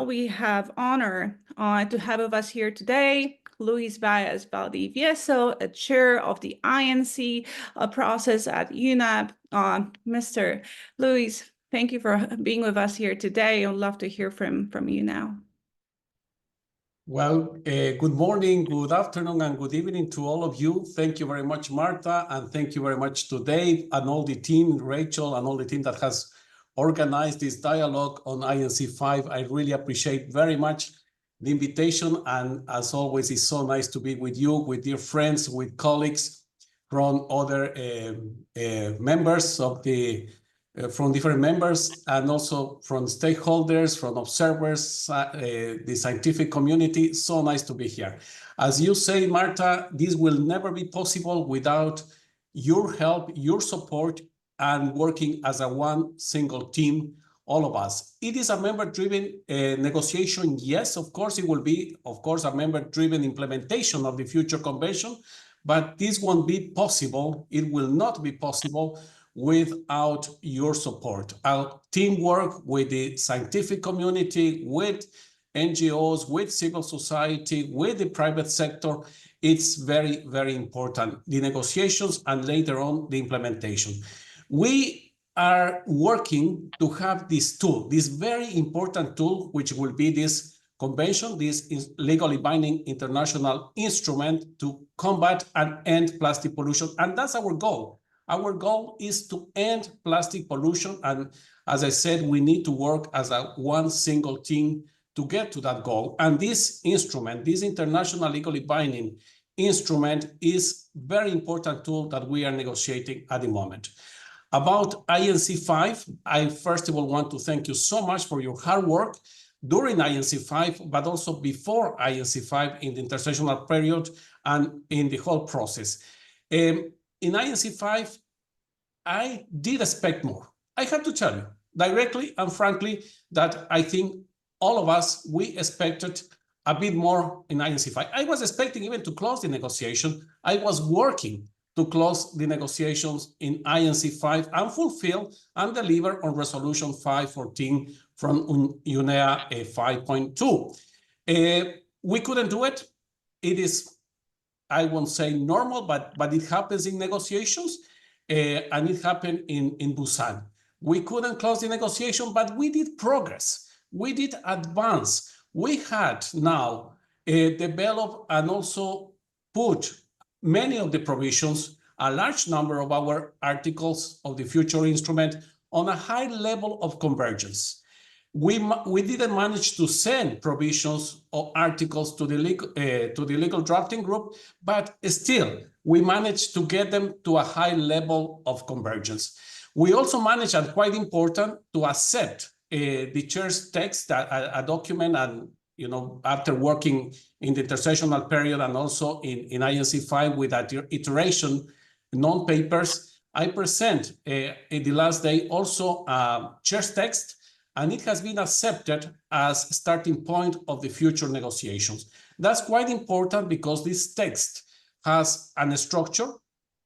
now we have honor to have with us here today Luis Baez Valdivieso, a chair of the INC process at UNAP. Mr. Luis, thank you for being with us here today. I'd love to hear from you now. Well, good morning, good afternoon, and good evening to all of you. Thank you very much, Marta, and thank you very much to Dave and all the team, Rachel, and all the team that has organized this dialogue on INC-5. I really appreciate very much the invitation, and as always, it's so nice to be with you, with dear friends, with colleagues from other members of the from different members, and also from stakeholders, from observers, the scientific community. So nice to be here. As you say, Marta, this will never be possible without your help, your support, and working as a one single team, all of us. It is a member-driven negotiation. Yes, of course, it will be, of course, a member-driven implementation of the future convention, but this won't be possible. It will not be possible without your support. Our teamwork with the scientific community, with NGOs, with civil society, with the private sector, it's very, very important. The negotiations and later on the implementation. We are working to have this tool, this very important tool, which will be this convention, this legally binding international instrument to combat and end plastic pollution. And that's our goal. Our goal is to end plastic pollution. And as I said, we need to work as a one single team to get to that goal. And this instrument, this international legally binding instrument, is a very important tool that we are negotiating at the moment. About INC-5, I first of all want to thank you so much for your hard work during INC-5, but also before INC-5 in the intersessional period and in the whole process. In INC-5, I did expect more. I have to tell you directly and frankly that I think all of us, we expected a bit more in INC-5. I was expecting even to close the negotiation. I was working to close the negotiations in INC-5 and fulfill and deliver on Resolution 514 from UNEA 5.2. We couldn't do it. It is, I won't say normal, but it happens in negotiations, and it happened in Busan. We couldn't close the negotiation, but we did progress. We did advance. We had now developed and also put many of the provisions, a large number of our articles of the future instrument on a high level of convergence. We didn't manage to send provisions or articles to the legal drafting group, but still we managed to get them to a high level of convergence. We also managed, and quite important, to accept the chair's text, a document, and after working in the intersessional period and also in INC-5 with that iteration non-papers, I present in the last day also chair's text, and it has been accepted as a starting point of the future negotiations. That's quite important because this text has a structure.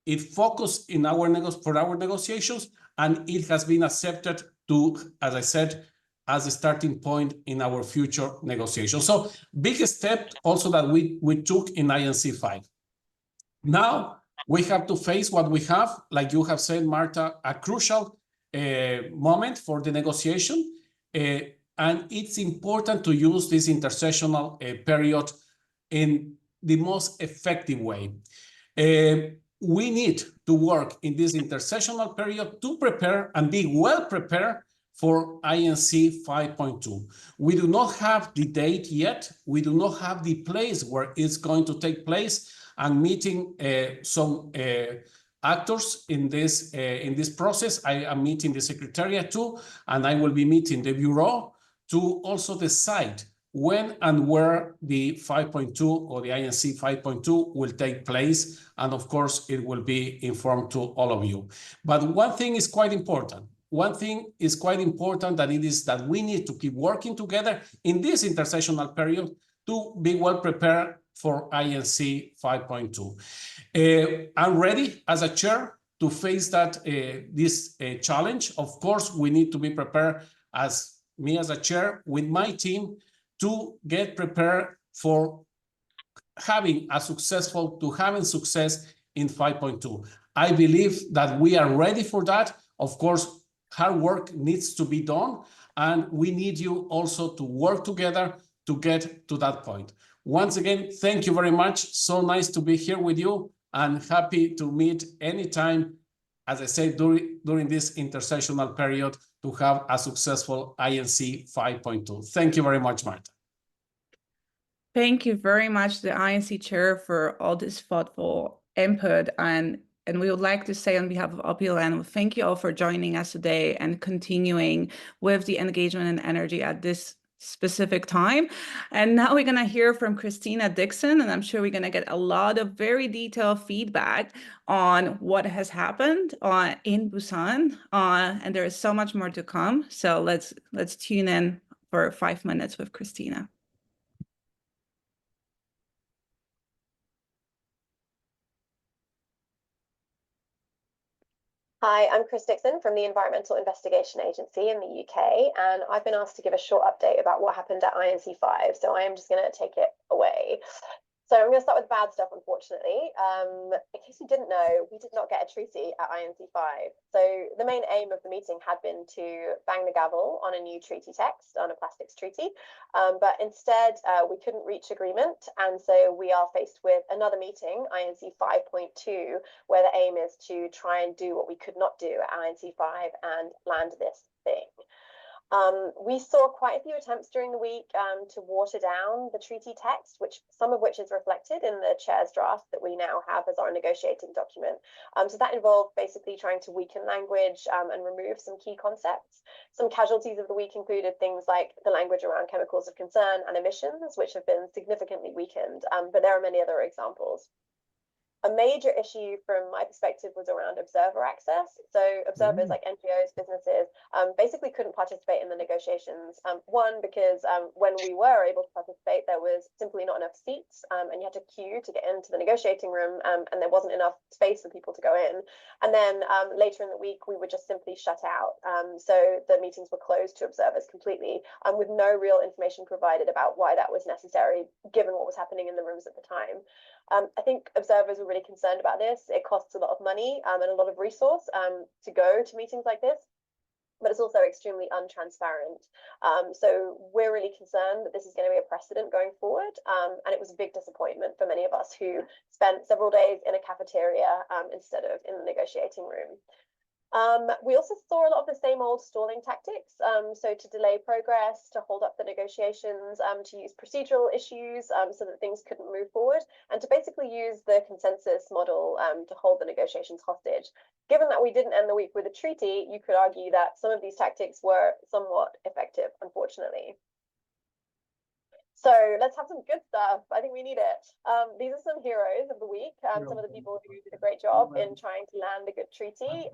It focused in for our negotiations, and it has been accepted to, as I said, as a starting point in our future negotiations. So big step also that we took in INC-5. Now we have to face what we have, like you have said, Marta, a crucial moment for the negotiation. And it's important to use this intersessional period in the most effective way. We need to work in this intersessional period to prepare and be well prepared for INC 5.2. We do not have the date yet. We do not have the place where it's going to take place. I'm meeting some actors in this process. I am meeting the Secretariat too, and I will be meeting the Bureau to also decide when and where the 5.2 or the INC 5.2 will take place. And of course, it will be informed to all of you. But one thing is quite important. One thing is quite important, that it is that we need to keep working together in this intersessional period to be well prepared for INC 5.2. I'm ready as a chair to face that this challenge. Of course, we need to be prepared as me as a chair, with my team to get prepared for having success in 5.2. I believe that we are ready for that. Of course, hard work needs to be done, and we need you also to work together to get to that point. Once again, thank you very much. So nice to be here with you, and happy to meet anytime, as I said, during this intersessional period, to have a successful INC 5.2. Thank you very much, Marta. Thank you very much, the INC chair, for all this thoughtful input. And we would like to say on behalf of OPLN, thank you all for joining us today and continuing with the engagement and energy at this specific time. And now we're going to hear from Christina Dixon, and I'm sure we're going to get a lot of very detailed feedback on what has happened in Busan. And there is so much more to come. So let's tune in for 5 minutes with Christina. Hi, I'm Chris Dixon from the Environmental Investigation Agency in the UK, and I've been asked to give a short update about what happened at INC-5, so I am just going to take it away. So I'm going to start with the bad stuff, unfortunately. In case you didn't know, we did not get a treaty at INC-5. So the main aim of the meeting had been to bang the gavel on a new treaty text, on a plastics treaty. But instead, we couldn't reach agreement. And so we are faced with another meeting, INC 5.2, where the aim is to try and do what we could not do at INC 5 and land this thing. We saw quite a few attempts during the week to water down the treaty text, some of which is reflected in the chair's draft that we now have as our negotiating document. So that involved basically trying to weaken language and remove some key concepts. Some casualties of the week included things like the language around chemicals of concern and emissions, which have been significantly weakened, but there are many other examples. A major issue from my perspective was around observer access. So observers like NGOs, businesses, basically couldn't participate in the negotiations. One, because when we were able to participate, there was simply not enough seats, and you had to queue to get into the negotiating room, and there wasn't enough space for people to go in. And then later in the week, we were just simply shut out. So the meetings were closed to observers completely, with no real information provided about why that was necessary, given what was happening in the rooms at the time. I think observers were really concerned about this. It costs a lot of money and a lot of resource to go to meetings like this, but it's also extremely untransparent. So we're really concerned that this is going to be a precedent going forward. And it was a big disappointment for many of us who spent several days in a cafeteria instead of in the negotiating room. We also saw a lot of the same old stalling tactics. So to delay progress, to hold up the negotiations, to use procedural issues so that things couldn't move forward, and to basically use the consensus model to hold the negotiations hostage. Given that we didn't end the week with a treaty, you could argue that some of these tactics were somewhat effective, unfortunately. So let's have some good stuff. I think we need it. These are some heroes of the week. Some of the people who did a great job in trying to land a good treaty.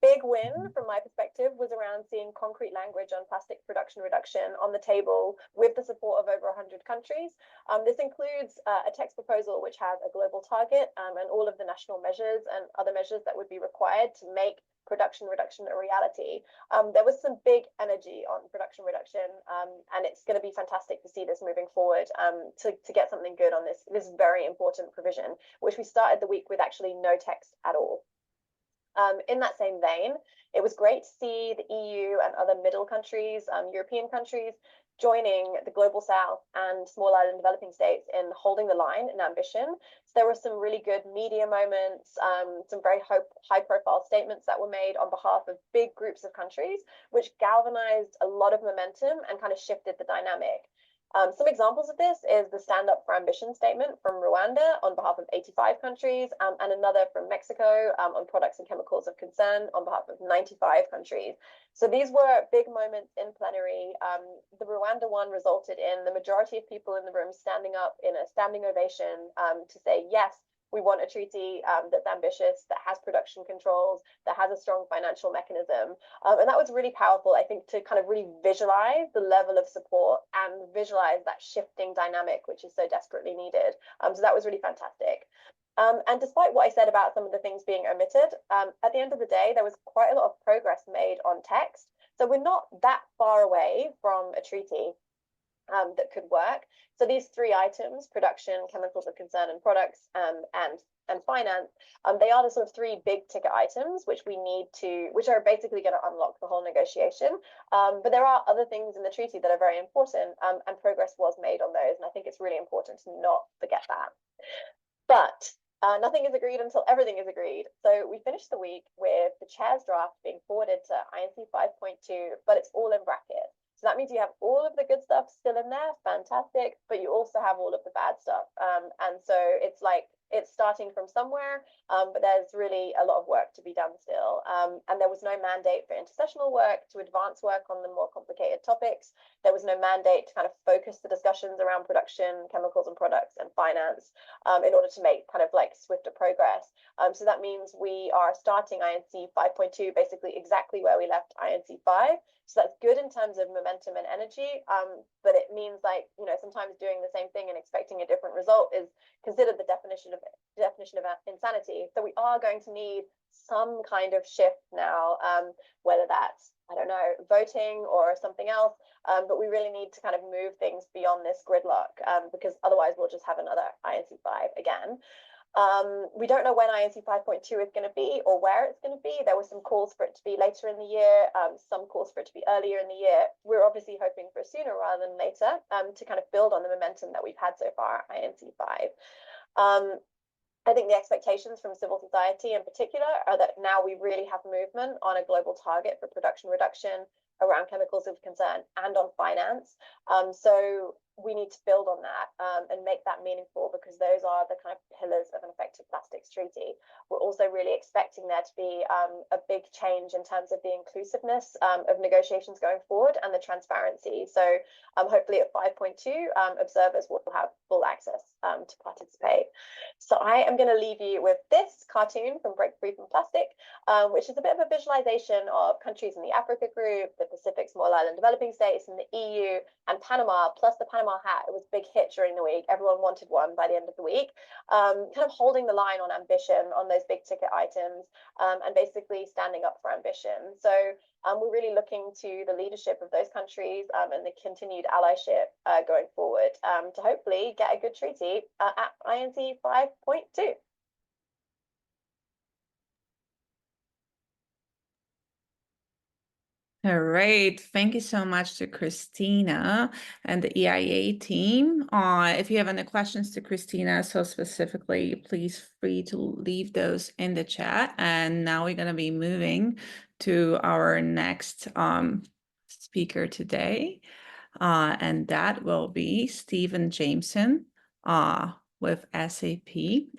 Big win from my perspective was around seeing concrete language on plastic production reduction on the table with the support of over 100 countries. This includes a text proposal which has a global target and all of the national measures and other measures that would be required to make production reduction a reality. There was some big energy on production reduction, and it's going to be fantastic to see this moving forward to get something good on this very important provision, which we started the week with actually no text at all. In that same vein, it was great to see the EU and other middle countries, European countries, joining the Global South and small island developing states in holding the line in ambition. So there were some really good media moments, some very high-profile statements that were made on behalf of big groups of countries, which galvanized a lot of momentum and kind of shifted the dynamic. Some examples of this is the Stand Up for Ambition statement from Rwanda on behalf of 85 countries, and another from Mexico on products and chemicals of concern on behalf of 95 countries. So these were big moments in plenary. The Rwanda one resulted in the majority of people in the room standing up in a standing ovation to say, yes, we want a treaty that's ambitious, that has production controls, that has a strong financial mechanism. And that was really powerful, I think, to kind of really visualize the level of support and visualize that shifting dynamic, which is so desperately needed. So that was really fantastic. And despite what I said about some of the things being omitted, at the end of the day, there was quite a lot of progress made on text. So we're not that far away from a treaty that could work. So these three items, production, chemicals of concern, and products, and finance, they are the sort of three big ticket items which are basically going to unlock the whole negotiation. But there are other things in the treaty that are very important, and progress was made on those. And I think it's really important to not forget that. But nothing is agreed until everything is agreed. So we finished the week with the chair's draft being forwarded to INC 5.2, but it's all in brackets. So that means you have all of the good stuff still in there, fantastic, but you also have all of the bad stuff. And so it's like, it's starting from somewhere, but there's really a lot of work to be done still. And there was no mandate for intersessional work to advance work on the more complicated topics. There was no mandate to kind of focus the discussions around production, chemicals and products, and finance in order to make kind of like swifter progress. So that means we are starting INC 5.2 basically exactly where we left INC 5. So that's good in terms of momentum and energy, but it means, like, you know, sometimes doing the same thing and expecting a different result is considered the definition of insanity. So we are going to need some kind of shift now, whether that's, I don't know, voting or something else, but we really need to kind of move things beyond this gridlock, because otherwise we'll just have another INC 5 again. We don't know when INC 5.2 is going to be or where it's going to be. There were some calls for it to be later in the year, some calls for it to be earlier in the year. We're obviously hoping for sooner rather than later, to kind of build on the momentum that we've had so far at INC 5. I think the expectations from civil society in particular are that now we really have movement on a global target for production reduction around chemicals of concern and on finance. So we need to build on that and make that meaningful, because those are the kind of pillars of an effective plastics treaty. We're also really expecting there to be a big change in terms of the inclusiveness of negotiations going forward and the transparency. So hopefully at 5.2, observers will have full access to participate. So I am going to leave you with this cartoon from Break Free from Plastic, which is a bit of a visualization of countries in the Africa group, the Pacific Small Island Developing States, and the EU, and Panama, plus the Panama hat. It was a big hit during the week. Everyone wanted one by the end of the week. Kind of holding the line on ambition on those big ticket items, and basically standing up for ambition. So we're really looking to the leadership of those countries and the continued allyship going forward to hopefully get a good treaty at INC 5.2. All right, thank you so much to Christina and the EIA team. If you have any questions to Christina, so specifically, please free to leave those in the chat. And now we're going to be moving to our next speaker today, and that will be Stephen Jameson with SAP.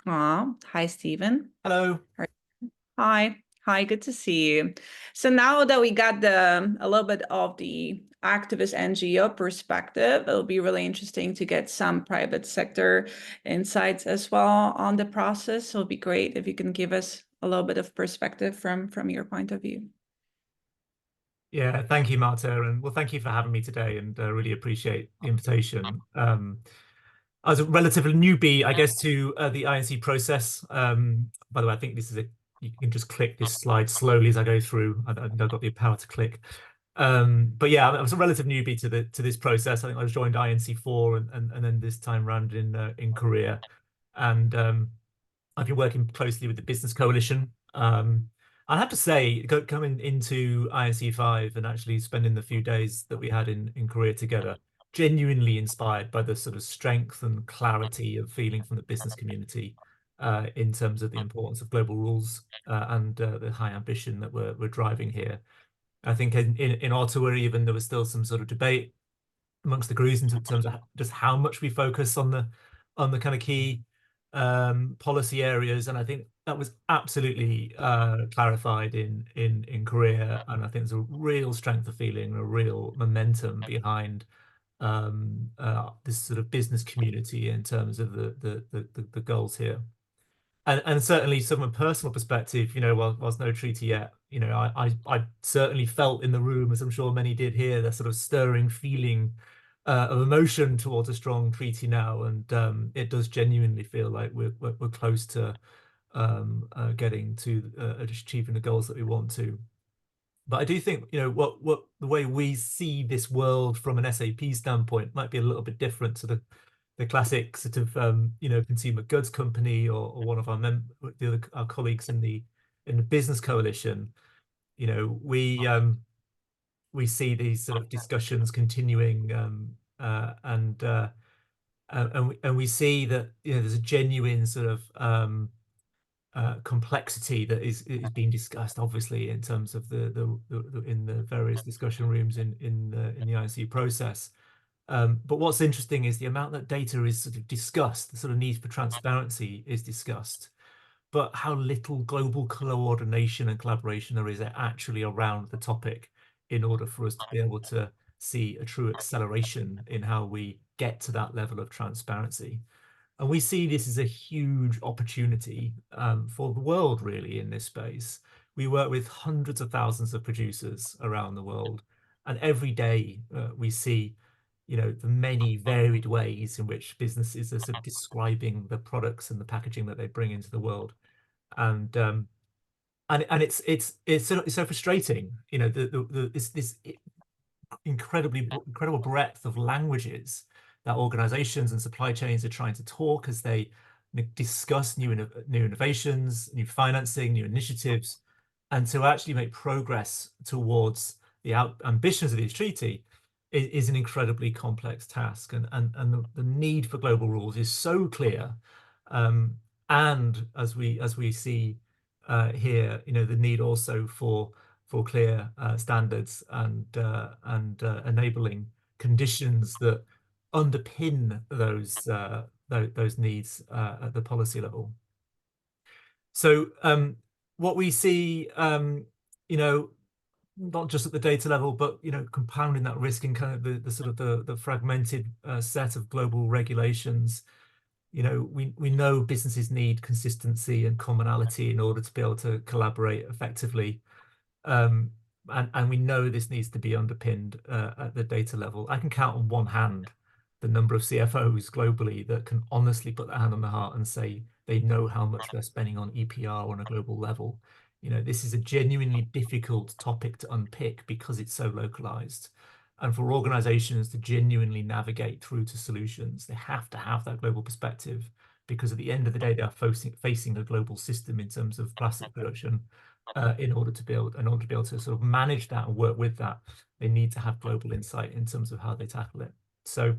Hi, Stephen. Hello. Hi. Hi, good to see you. So now that we got a little bit of the activist NGO perspective, it'll be really interesting to get some private sector insights as well on the process. So it'll be great if you can give us a little bit of perspective from your point of view. Yeah, thank you, Marta, and well, thank you for having me today, and really appreciate the invitation. I was a relatively newbie, I guess, to the INC process. By the way, I think this is you can just click this slide slowly as I go through. I think I've got the power to click. But yeah, I was a relative newbie to this process. I think I joined INC4 and then this time round in Korea, and I've been working closely with the Business Coalition. I have to say, coming into INC5 and actually spending the few days that we had in Korea together, genuinely inspired by the sort of strength and clarity of feeling from the business community in terms of the importance of global rules and the high ambition that we're driving here. I think in Ottawa, even there was still some sort of debate amongst the crews in terms of just how much we focus on the kind of key policy areas, and I think that was absolutely clarified in Korea, and I think there's a real strength of feeling, a real momentum behind this sort of business community in terms of the goals here. And certainly from a personal perspective, you know, whilst no treaty yet, you know, I certainly felt in the room, as I'm sure many did here, the sort of stirring feeling of emotion towards a strong treaty now, and it does genuinely feel like we're close to getting to achieving the goals that we want to. But I do think, you know, what the way we see this world from an SAP standpoint might be a little bit different to the classic sort of you know, consumer goods company or one of our colleagues in the business coalition. You know, we see these sort of discussions continuing, and we see that, you know, there's a genuine sort of complexity that is being discussed, obviously, in terms of the in the various discussion rooms in the INC process. But what's interesting is the amount that data is sort of discussed, the sort of need for transparency is discussed, but how little global coordination and collaboration there is actually around the topic in order for us to be able to see a true acceleration in how we get to that level of transparency. And we see this as a huge opportunity for the world, really, in this space. We work with hundreds of thousands of producers around the world, and every day we see, you know, the many varied ways in which businesses are sort of describing the products and the packaging that they bring into the world. And it's so frustrating, you know, this incredible breadth of languages that organizations and supply chains are trying to talk as they discuss new innovations, new financing, new initiatives, and to actually make progress towards the ambitions of this treaty is an incredibly complex task. And the need for global rules is so clear. And as we see here, you know, the need also for clear standards and enabling conditions that underpin those needs at the policy level. So what we see, you know, not just at the data level, but, you know, compounding that risk in kind of the sort of the fragmented set of global regulations. You know, we know businesses need consistency and commonality in order to be able to collaborate effectively. And we know this needs to be underpinned at the data level. I can count on one hand the number of CFOs globally that can honestly put their hand on their heart and say they know how much they're spending on EPR on a global level. You know, this is a genuinely difficult topic to unpick because it's so localized. And for organizations to genuinely navigate through to solutions, they have to have that global perspective, because at the end of the day, they are facing a global system in terms of plastic production. In order to be able to sort of manage that and work with that, they need to have global insight in terms of how they tackle it. So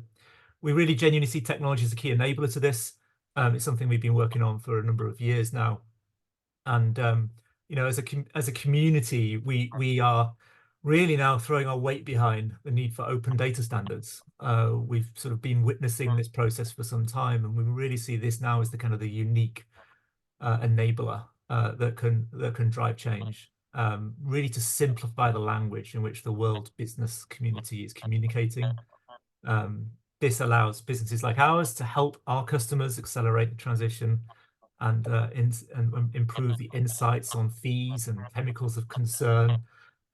we really genuinely see technology as a key enabler to this. It's something we've been working on for a number of years now. And you know, as a community, we are really now throwing our weight behind the need for open data standards. We've sort of been witnessing this process for some time, and we really see this now as the kind of the unique enabler that can drive change, really to simplify the language in which the world business community is communicating. This allows businesses like ours to help our customers accelerate the transition and improve the insights on fees and chemicals of concern,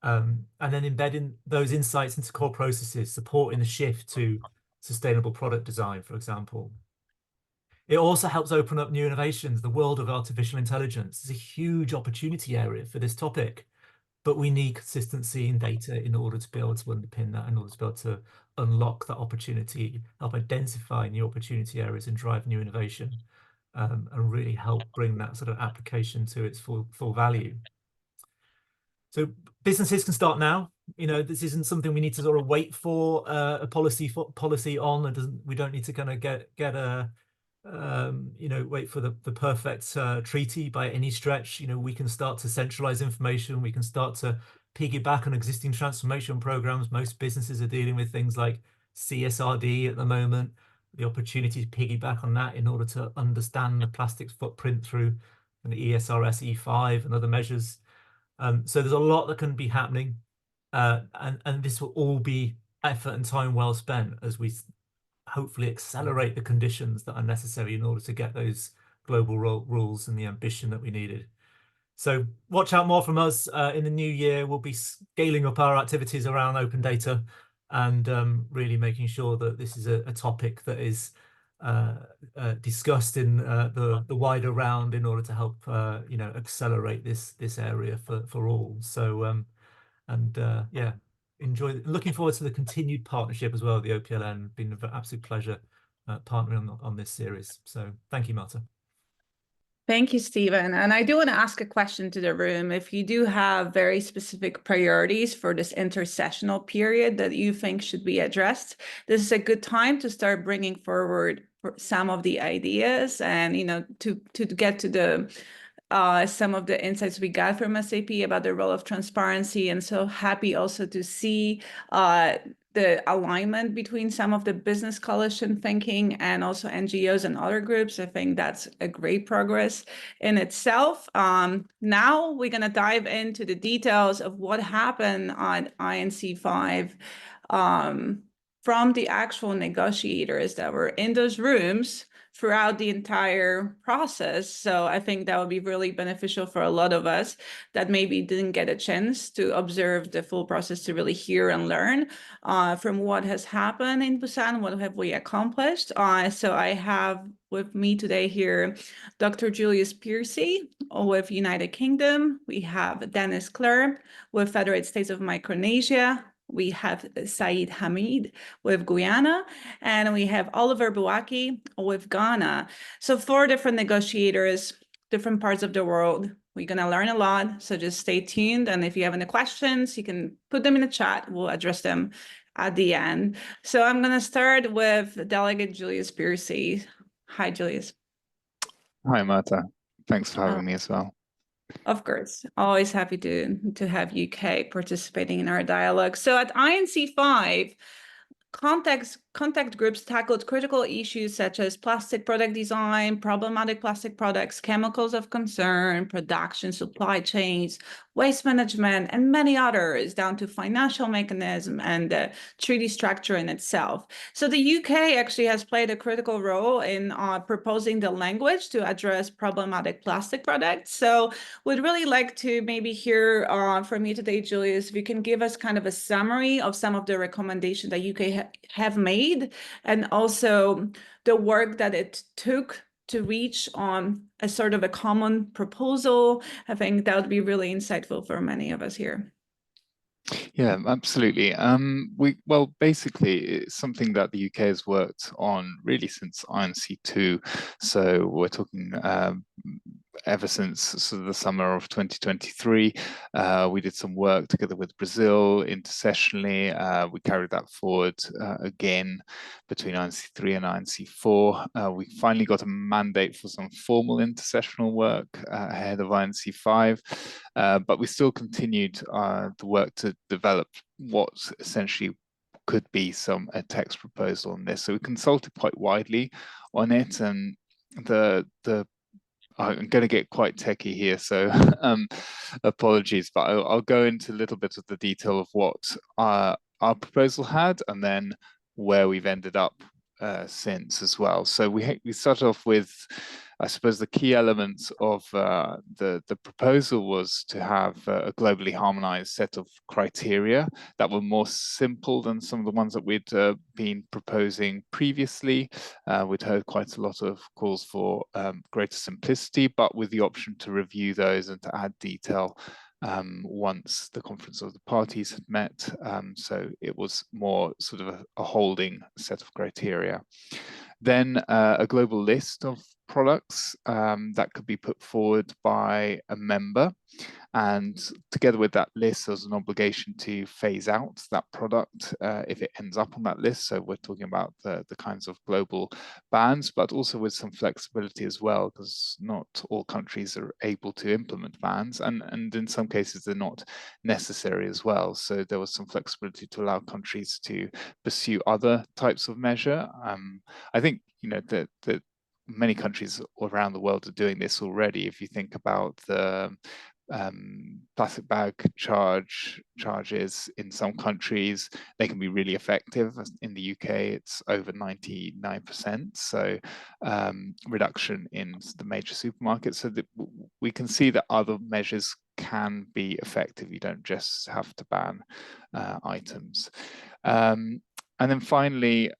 and then embedding those insights into core processes, supporting the shift to sustainable product design, for example. It also helps open up new innovations. The world of artificial intelligence is a huge opportunity area for this topic, but we need consistency in data in order to be able to underpin that, in order to be able to unlock that opportunity, help identify new opportunity areas and drive new innovation, and really help bring that sort of application to its full value. So businesses can start now. You know, this isn't something we need to sort of wait for a policy on. We don't need to kind of get a you know, wait for the perfect treaty by any stretch. You know, we can start to centralize information. We can start to piggyback on existing transformation programs. Most businesses are dealing with things like CSRD at the moment. The opportunity to piggyback on that in order to understand the plastics footprint through the ESRS E5 and other measures. So there's a lot that can be happening, and this will all be effort and time well spent as we hopefully accelerate the conditions that are necessary in order to get those global rules and the ambition that we needed. So watch out more from us. In the new year, we'll be scaling up our activities around open data and really making sure that this is a topic that is discussed in the wider round in order to help you know, accelerate this area for all. So And yeah, looking forward to the continued partnership as well with the OPLN. Been an absolute pleasure partnering on this series. So thank you, Marta. Thank you, Stephen. And I do want to ask a question to the room. If you do have very specific priorities for this intersessional period that you think should be addressed, this is a good time to start bringing forward some of the ideas and, to get to the some of the insights we got from SAP about the role of transparency. And so happy also to see the alignment between some of the business coalition thinking and also NGOs and other groups. I think that's a great progress in itself. Now we're going to dive into the details of what happened on INC-5 from the actual negotiators that were in those rooms throughout the entire process. So I think that would be really beneficial for a lot of us that maybe didn't get a chance to observe the full process, to really hear and learn from what has happened in Busan, what have we accomplished. So I have with me today here, Dr. Julius Piercy with United Kingdom. We have Dennis Clare with Federated States of Micronesia. We have Saeed Hamid with Guyana, and we have Oliver Bouaki with Ghana. So 4 different negotiators, different parts of the world. We're going to learn a lot, so just stay tuned. And if you have any questions, you can put them in the chat. We'll address them at the end. So I'm going to start with Delegate Julius Piercy. Hi, Julius. Hi, Marta. Thanks for having me as well. Of course, always happy to have UK participating in our dialogue. So at INC-5, contact groups tackled critical issues such as plastic product design, problematic plastic products, chemicals of concern, production, supply chains, waste management, and many others, down to financial mechanism and the treaty structure in itself. So the UK actually has played a critical role in proposing the language to address problematic plastic products. So we'd really like to maybe hear from you today, Julius, if you can give us kind of a summary of some of the recommendations that UK have made, and also the work that it took to reach on a sort of a common proposal. I think that would be really insightful for many of us here. Yeah, absolutely. Well, basically, it's something that the UK has worked on really since INC2. So we're talking ever since sort of the summer of 2023. We did some work together with Brazil intersessionally. We carried that forward again between INC3 and INC4. We finally got a mandate for some formal intersessional work ahead of INC5, but we still continued the work to develop what essentially could be a text proposal on this. So we consulted quite widely on it, and I'm going to get quite techie here, so apologies, but I'll go into a little bit of the detail of what our proposal had, and then where we've ended up since as well. So we start off with, I suppose, the key elements of the proposal was to have a globally harmonized set of criteria that were more simple than some of the ones that we'd been proposing previously. We'd heard quite a lot of calls for greater simplicity, but with the option to review those and to add detail once the conference of the parties had met. So it was more sort of a holding set of criteria. Then a global list of products that could be put forward by a member. And together with that list, there's an obligation to phase out that product if it ends up on that list. So we're talking about the kinds of global bans, but also with some flexibility as well, because not all countries are able to implement bans, and in some cases they're not necessary as well. So there was some flexibility to allow countries to pursue other types of measure. I think that many countries around the world are doing this already. If you think about the plastic bag charges in some countries, they can be really effective. In the UK, it's over 99%. So reduction in the major supermarkets. So that we can see that other measures can be effective. You don't just have to ban items. And then finally,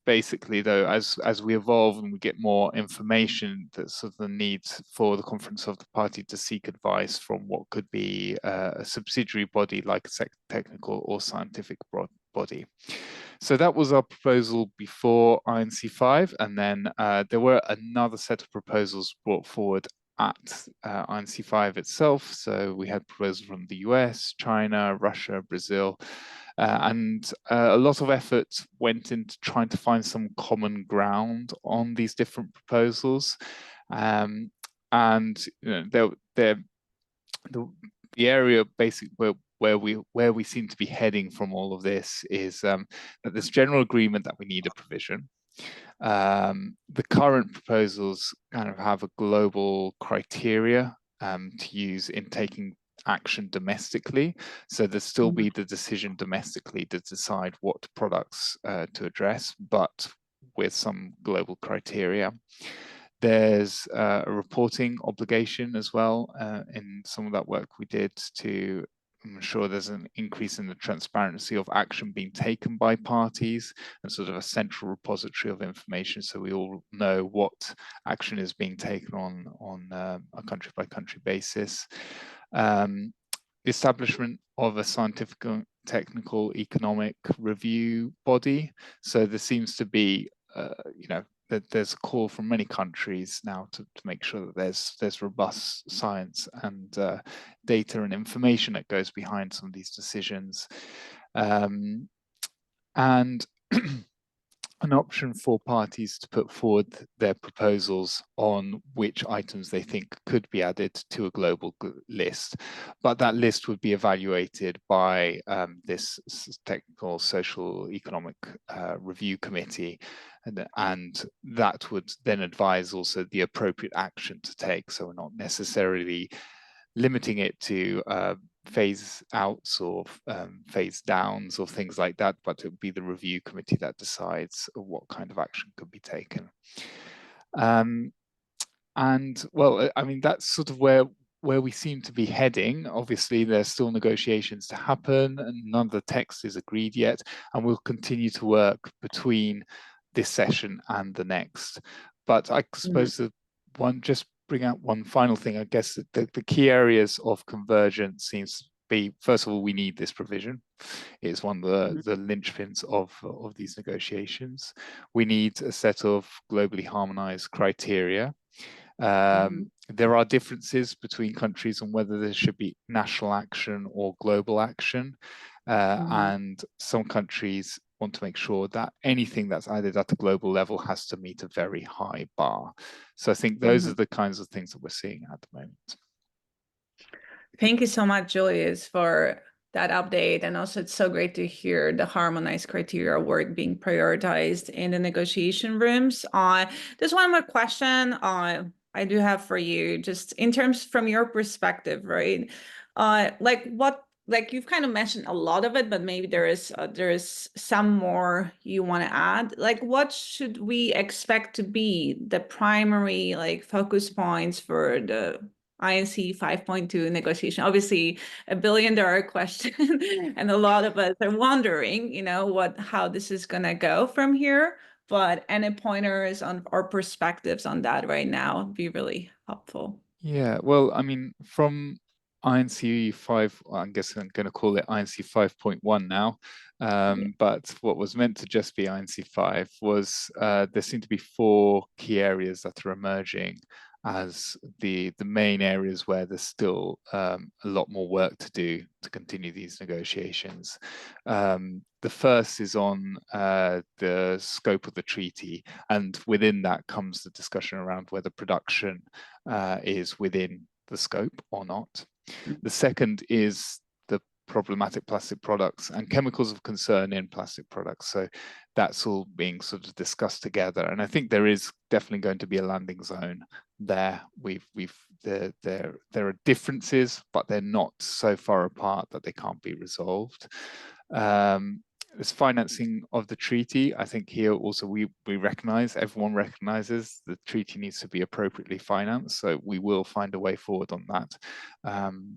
basically, though, as we evolve and we get more information, that's sort of the need for the Conference of the Party to seek advice from what could be a subsidiary body like a technical or scientific body. So that was our proposal before INC-5, and then there were another set of proposals brought forward at INC-5 itself. So we had proposals from the US, China, Russia, Brazil, and a lot of effort went into trying to find some common ground on these different proposals. And you know, the area basically where we seem to be heading from all of this is that there's general agreement that we need a provision. The current proposals kind of have a global criteria to use in taking action domestically. So there'll still be the decision domestically to decide what products to address, but with some global criteria. There's a reporting obligation as well in some of that work we did to ensure there's an increase in the transparency of action being taken by parties and sort of a central repository of information, so we all know what action is being taken on a country by country basis. The establishment of a scientific, technical, economic review body. So there seems to be, you know, that there's a call from many countries now to make sure that there's robust science and data and information that goes behind some of these decisions, and an option for parties to put forward their proposals on which items they think could be added to a global list. But that list would be evaluated by this technical, social, economic review committee, and that would then advise also the appropriate action to take. So we're not necessarily limiting it to phase outs or phase downs or things like that, but it would be the review committee that decides what kind of action could be taken. And well, I mean, that's sort of where we seem to be heading. Obviously, there's still negotiations to happen and none of the text is agreed yet, and we'll continue to work between this session and the next. But I suppose the one, just bring out one final thing, I guess the key areas of convergence seems to be, first of all, we need this provision. It's one of the linchpins of these negotiations. We need a set of globally harmonized criteria. There are differences between countries on whether there should be national action or global action. And some countries want to make sure that anything that's added at a global level has to meet a very high bar. So I think those are the kinds of things that we're seeing at the moment. Thank you so much, Julius, for that update. And also, it's so great to hear the harmonized criteria work being prioritized in the negotiation rooms. There's one more question I do have for you, just in terms from your perspective, right? Like you've kind of mentioned a lot of it, but maybe there is some more you want to add. Like, what should we expect to be the primary like focus points for the INC 5.2 negotiation? Obviously, $1 billion question, and a lot of us are wondering, you know, how this is gonna go from here. But any pointers on our perspectives on that right now would be really helpful. Yeah, well, I mean, from INC-5, I guess I'm going to call it INC 5.1 now, but what was meant to just be INC-5 was there seem to be 4 key areas that are emerging as the main areas where there's still a lot more work to do to continue these negotiations. The first is on the scope of the treaty, and within that comes the discussion around whether production is within the scope or not. The second is the problematic plastic products and chemicals of concern in plastic products. So that's all being sort of discussed together. And I think there is definitely going to be a landing zone there. There are differences, but they're not so far apart that they can't be resolved. This financing of the treaty, I think here also we recognize, everyone recognizes the treaty needs to be appropriately financed. So we will find a way forward on that.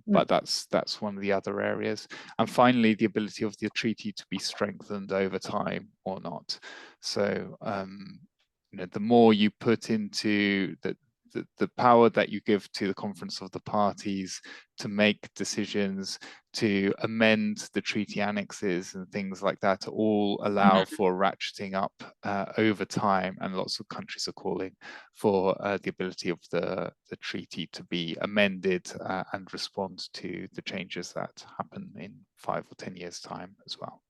But that's one of the other areas. And finally, the ability of the treaty to be strengthened over time or not. So the more you put into the power that you give to the Conference of the Parties to make decisions, to amend the treaty annexes and things like that, to all allow for ratcheting up over time. And lots of countries are calling for the ability of the treaty to be amended and respond to the changes that happen in 5 or 10 years' time as well.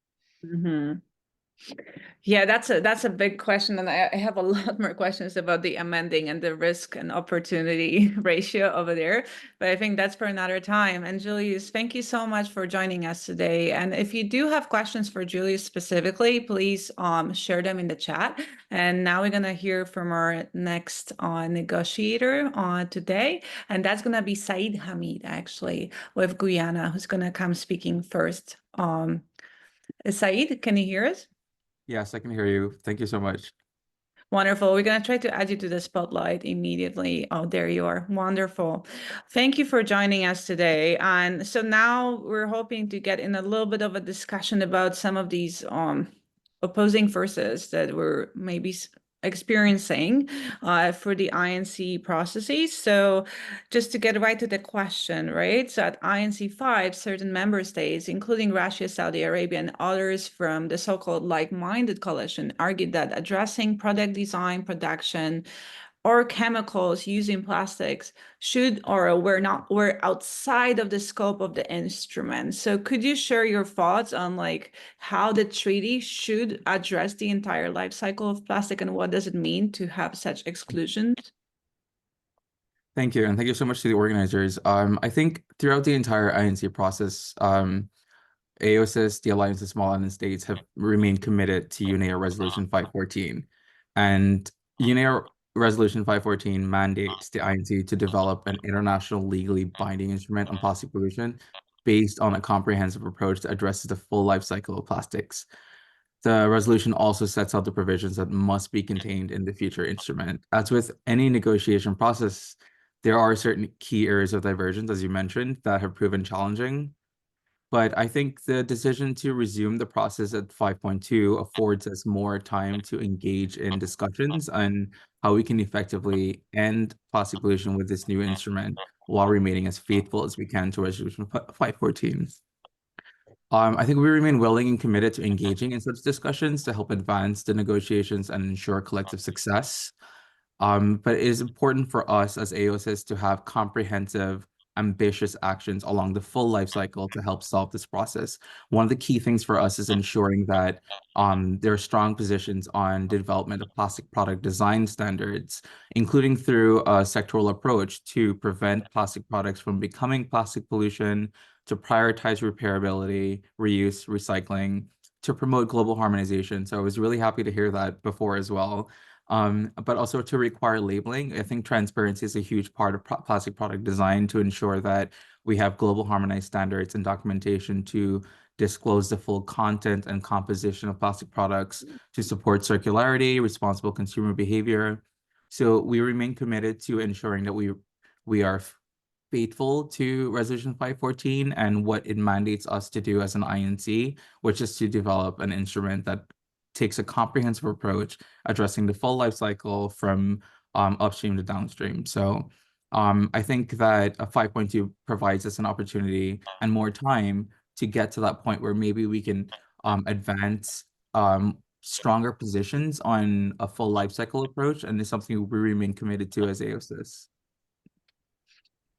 Yeah, that's a big question, and I have a lot more questions about the amending and the risk and opportunity ratio over there, but I think that's for another time. And Julius, thank you so much for joining us today. And if you do have questions for Julius specifically, please share them in the chat. And now we're gonna hear from our next negotiator today, and that's gonna be Saeed Hamid, actually, with Guyana, who's gonna come speaking first. Saeed, can you hear us? Yes, I can hear you. Thank you so much. Wonderful. We're going to try to add you to the spotlight immediately. Oh, there you are. Wonderful. Thank you for joining us today. And so now we're hoping to get in a little bit of a discussion about some of these opposing forces that we're maybe experiencing for the INC processes. So just to get right to the question, right? So at INC-5, certain member states, including Russia, Saudi Arabia, and others from the so-called like-minded coalition, argued that addressing product design, production, or chemicals using plastics should or were outside of the scope of the instrument. So could you share your thoughts on like how the treaty should address the entire life cycle of plastic, and what does it mean to have such exclusions? Thank you, and thank you so much to the organizers. I think throughout the entire INC process, AOSIS, the Alliance of Small Island States, have remained committed to UNEA Resolution 514. And UNEA Resolution 514 mandates the INC to develop an international legally binding instrument on plastic pollution based on a comprehensive approach that addresses the full life cycle of plastics. The resolution also sets out the provisions that must be contained in the future instrument. As with any negotiation process, there are certain key areas of divergence, as you mentioned, that have proven challenging. But I think the decision to resume the process at 5.2 affords us more time to engage in discussions on how we can effectively end plastic pollution with this new instrument while remaining as faithful as we can to Resolution 514. I think we remain willing and committed to engaging in such discussions to help advance the negotiations and ensure collective success. But it is important for us as AOSIS to have comprehensive, ambitious actions along the full life cycle to help solve this process. One of the key things for us is ensuring that there are strong positions on the development of plastic product design standards, including through a sectoral approach to prevent plastic products from becoming plastic pollution, to prioritize repairability, reuse, recycling, to promote global harmonization. So I was really happy to hear that before as well. But also to require labeling. I think transparency is a huge part of plastic product design to ensure that we have global harmonized standards and documentation to disclose the full content and composition of plastic products to support circularity, responsible consumer behavior. So we remain committed to ensuring that we are faithful to Resolution 514 and what it mandates us to do as an INC, which is to develop an instrument that takes a comprehensive approach addressing the full life cycle from upstream to downstream. So I think that a 5.2 provides us an opportunity and more time to get to that point where maybe we can advance stronger positions on a full life cycle approach, and it's something we remain committed to as AOSIS.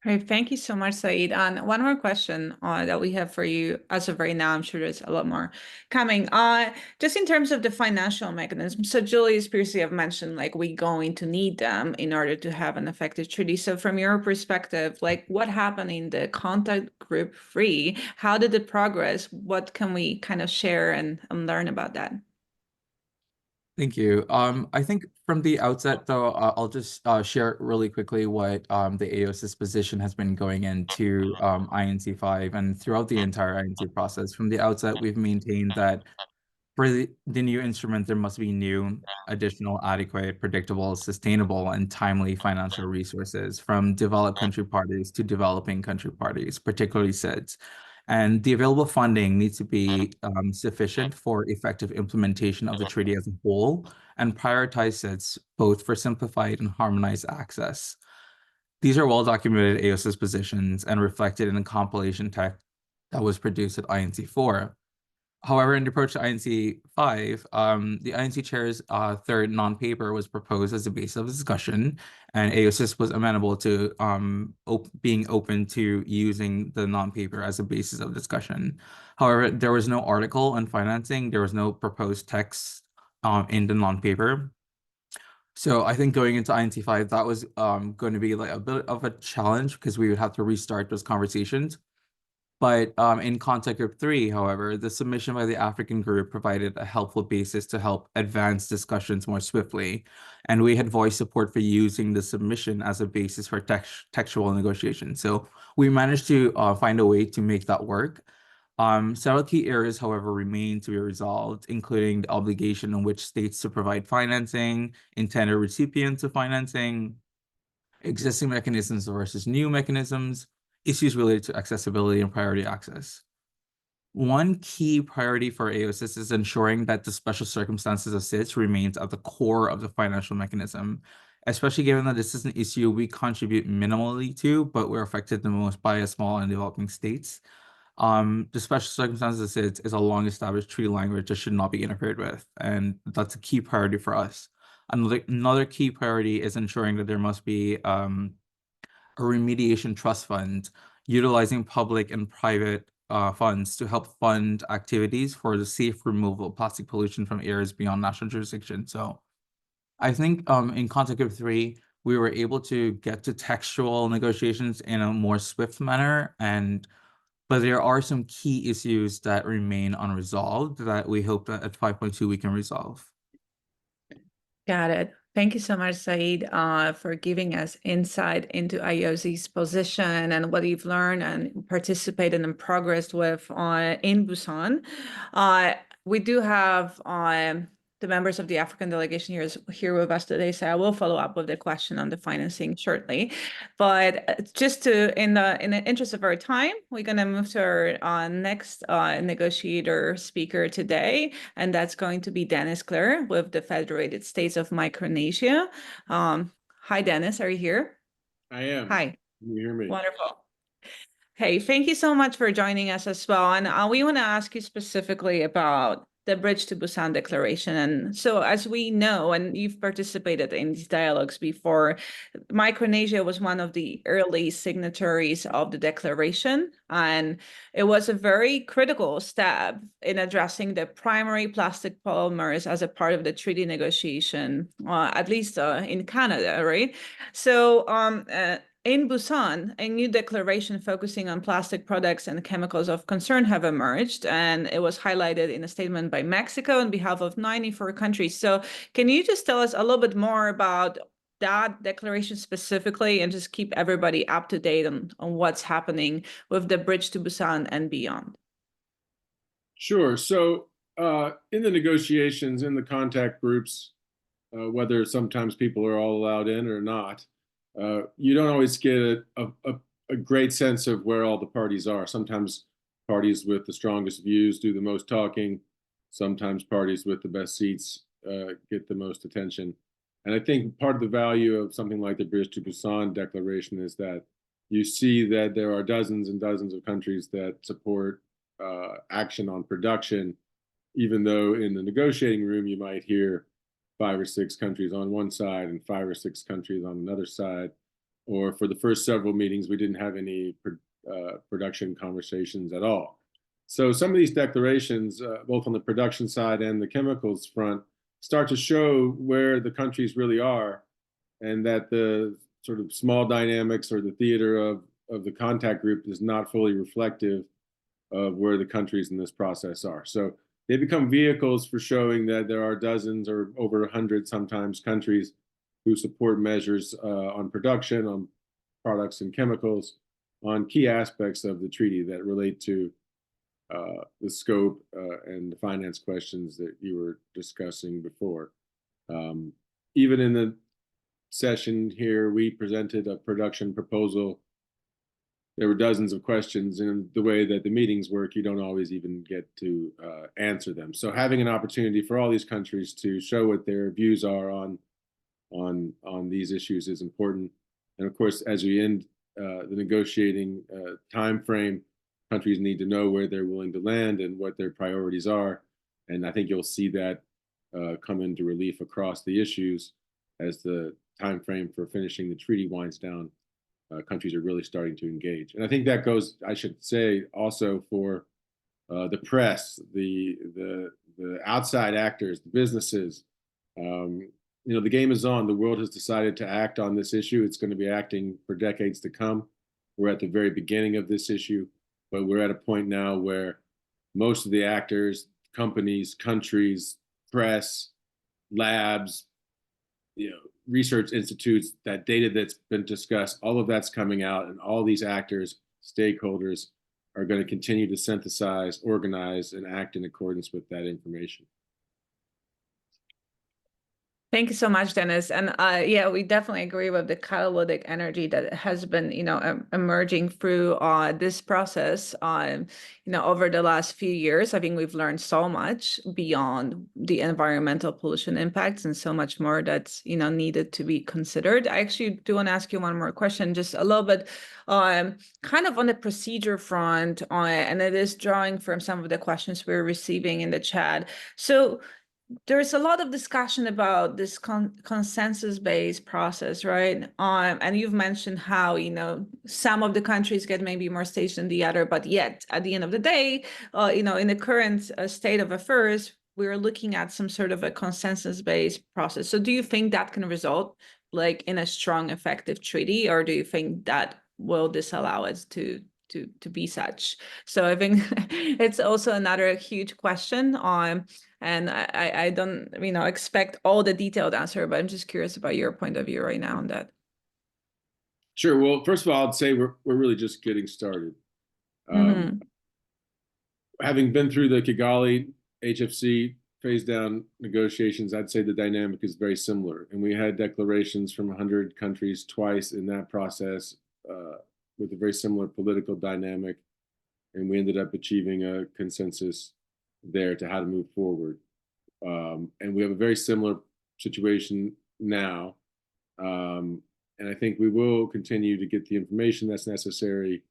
Great, thank you so much, Saeed. And one more question that we have for you as of right now. I'm sure there's a lot more coming. Just in terms of the financial mechanism. So Julius previously have mentioned like we're going to need them in order to have an effective treaty. So from your perspective, like what happened in the contact group 3? How did it progress? What can we kind of share and learn about that? Thank you. I think from the outset, though, I'll just share really quickly what the AOSIS position has been going into INC-5 and throughout the entire INC process. From the outset, we've maintained that For the new instrument, there must be new, additional, adequate, predictable, sustainable, and timely financial resources from developed country parties to developing country parties, particularly SIDS. And the available funding needs to be sufficient for effective implementation of the treaty as a whole and prioritize SIDS both for simplified and harmonized access. These are well-documented AOSIS positions and reflected in a compilation text that was produced at INC-4. However, in the approach to INC-5, the INC chair's third non-paper was proposed as a basis of discussion, and AOSIS was amenable to being open to using the non-paper as a basis of discussion. However, there was no article on financing, there was no proposed text in the non-paper. So I think going into INC-5, that was going to be like a bit of a challenge because we would have to restart those conversations. But in Contact Group 3, however, the submission by the African group provided a helpful basis to help advance discussions more swiftly. And we had voiced support for using the submission as a basis for textual negotiation. So we managed to find a way to make that work. Several key areas, however, remain to be resolved, including the obligation on which states to provide financing, intended recipients of financing, existing mechanisms versus new mechanisms, issues related to accessibility and priority access. One key priority for AOSIS is ensuring that the special circumstances of SIDS remains at the core of the financial mechanism, especially given that this is an issue we contribute minimally to, but we're affected the most by small and developing states. The special circumstances of SIDS is a long-established treaty language that should not be interfered with, and that's a key priority for us. Another key priority is ensuring that there must be a remediation trust fund utilizing public and private funds to help fund activities for the safe removal of plastic pollution from areas beyond national jurisdiction. So I think in Contact Group 3, we were able to get to textual negotiations in a more swift manner, but there are some key issues that remain unresolved that we hope that at 5.2 we can resolve. Got it. Thank you so much, Saeed, for giving us insight into IOC's position and what you've learned and participated and progressed with in Busan. We do have the members of the African delegation here with us today, so I will follow up with the question on the financing shortly. But just in the interest of our time, we're going to move to our next negotiator speaker today, and that's going to be Dennis Clare with the Federated States of Micronesia. Hi, Dennis, are you here? I am. Hi. Can you hear me? Wonderful. Hey, thank you so much for joining us as well. And we want to ask you specifically about the Bridge to Busan Declaration. And so as we know, and you've participated in these dialogues before, Micronesia was one of the early signatories of the declaration. And it was a very critical step in addressing the primary plastic polymers as a part of the treaty negotiation, at least in Canada, right? So in Busan, a new declaration focusing on plastic products and chemicals of concern have emerged, and it was highlighted in a statement by Mexico on behalf of 94 countries. So can you just tell us a little bit more about that declaration specifically and just keep everybody up to date on what's happening with the Bridge to Busan and beyond? Sure. So in the negotiations, in the contact groups, whether sometimes people are all allowed in or not, you don't always get a great sense of where all the parties are. Sometimes parties with the strongest views do the most talking. Sometimes parties with the best seats get the most attention. And I think part of the value of something like the Bridge to Busan Declaration is that you see that there are dozens and dozens of countries that support action on production, even though in the negotiating room you might hear 5 or 6 countries on one side and 5 or 6 countries on another side. Or for the first several meetings, we didn't have any production conversations at all. So some of these declarations, both on the production side and the chemicals front, start to show where the countries really are, and that the sort of small dynamics or the theater of the contact group is not fully reflective of where the countries in this process are. So they become vehicles for showing that there are dozens or over 100 sometimes countries who support measures on production, on products and chemicals, on key aspects of the treaty that relate to the scope and the finance questions that you were discussing before. Even in the session here, we presented a production proposal. There were dozens of questions, and the way that the meetings work, you don't always even get to answer them. So having an opportunity for all these countries to show what their views are on these issues is important. And of course, as we end the negotiating time frame, countries need to know where they're willing to land and what their priorities are. And I think you'll see that come into relief across the issues as the time frame for finishing the treaty winds down. Countries are really starting to engage. And I think that goes, I should say, also for the press, the outside actors, the businesses. You know, the game is on. The world has decided to act on this issue. It's going to be acting for decades to come. We're at the very beginning of this issue, but we're at a point now where most of the actors, companies, countries, press, labs, you know, research institutes, that data that's been discussed, all of that's coming out, and all these actors, stakeholders, are going to continue to synthesize, organize, and act in accordance with that information. Thank you so much, Dennis. And yeah, we definitely agree with the catalytic energy that has been, emerging through this process, over the last few years. I think we've learned so much beyond the environmental pollution impacts and so much more that's, needed to be considered. I actually do want to ask you one more question, just a little bit kind of on the procedure front, and it is drawing from some of the questions we're receiving in the chat. So there's a lot of discussion about this consensus-based process, right? And you've mentioned how, some of the countries get maybe more stage than the other, but yet at the end of the day, in the current state of affairs, we're looking at some sort of a consensus-based process. So do you think that can result in a strong, effective treaty, or do you think that will disallow us to be such? So I think it's also another huge question and I don't expect all the detailed answer, but I'm just curious about your point of view right now on that. Sure. Well, first of all, I'd say we're really just getting started. Having been through the Kigali HFC phase down negotiations, I'd say the dynamic is very similar. And we had declarations from 100 countries twice in that process with a very similar political dynamic. And we ended up achieving a consensus there to how to move forward. And we have a very similar situation now. And I think we will continue to get the information that's necessary.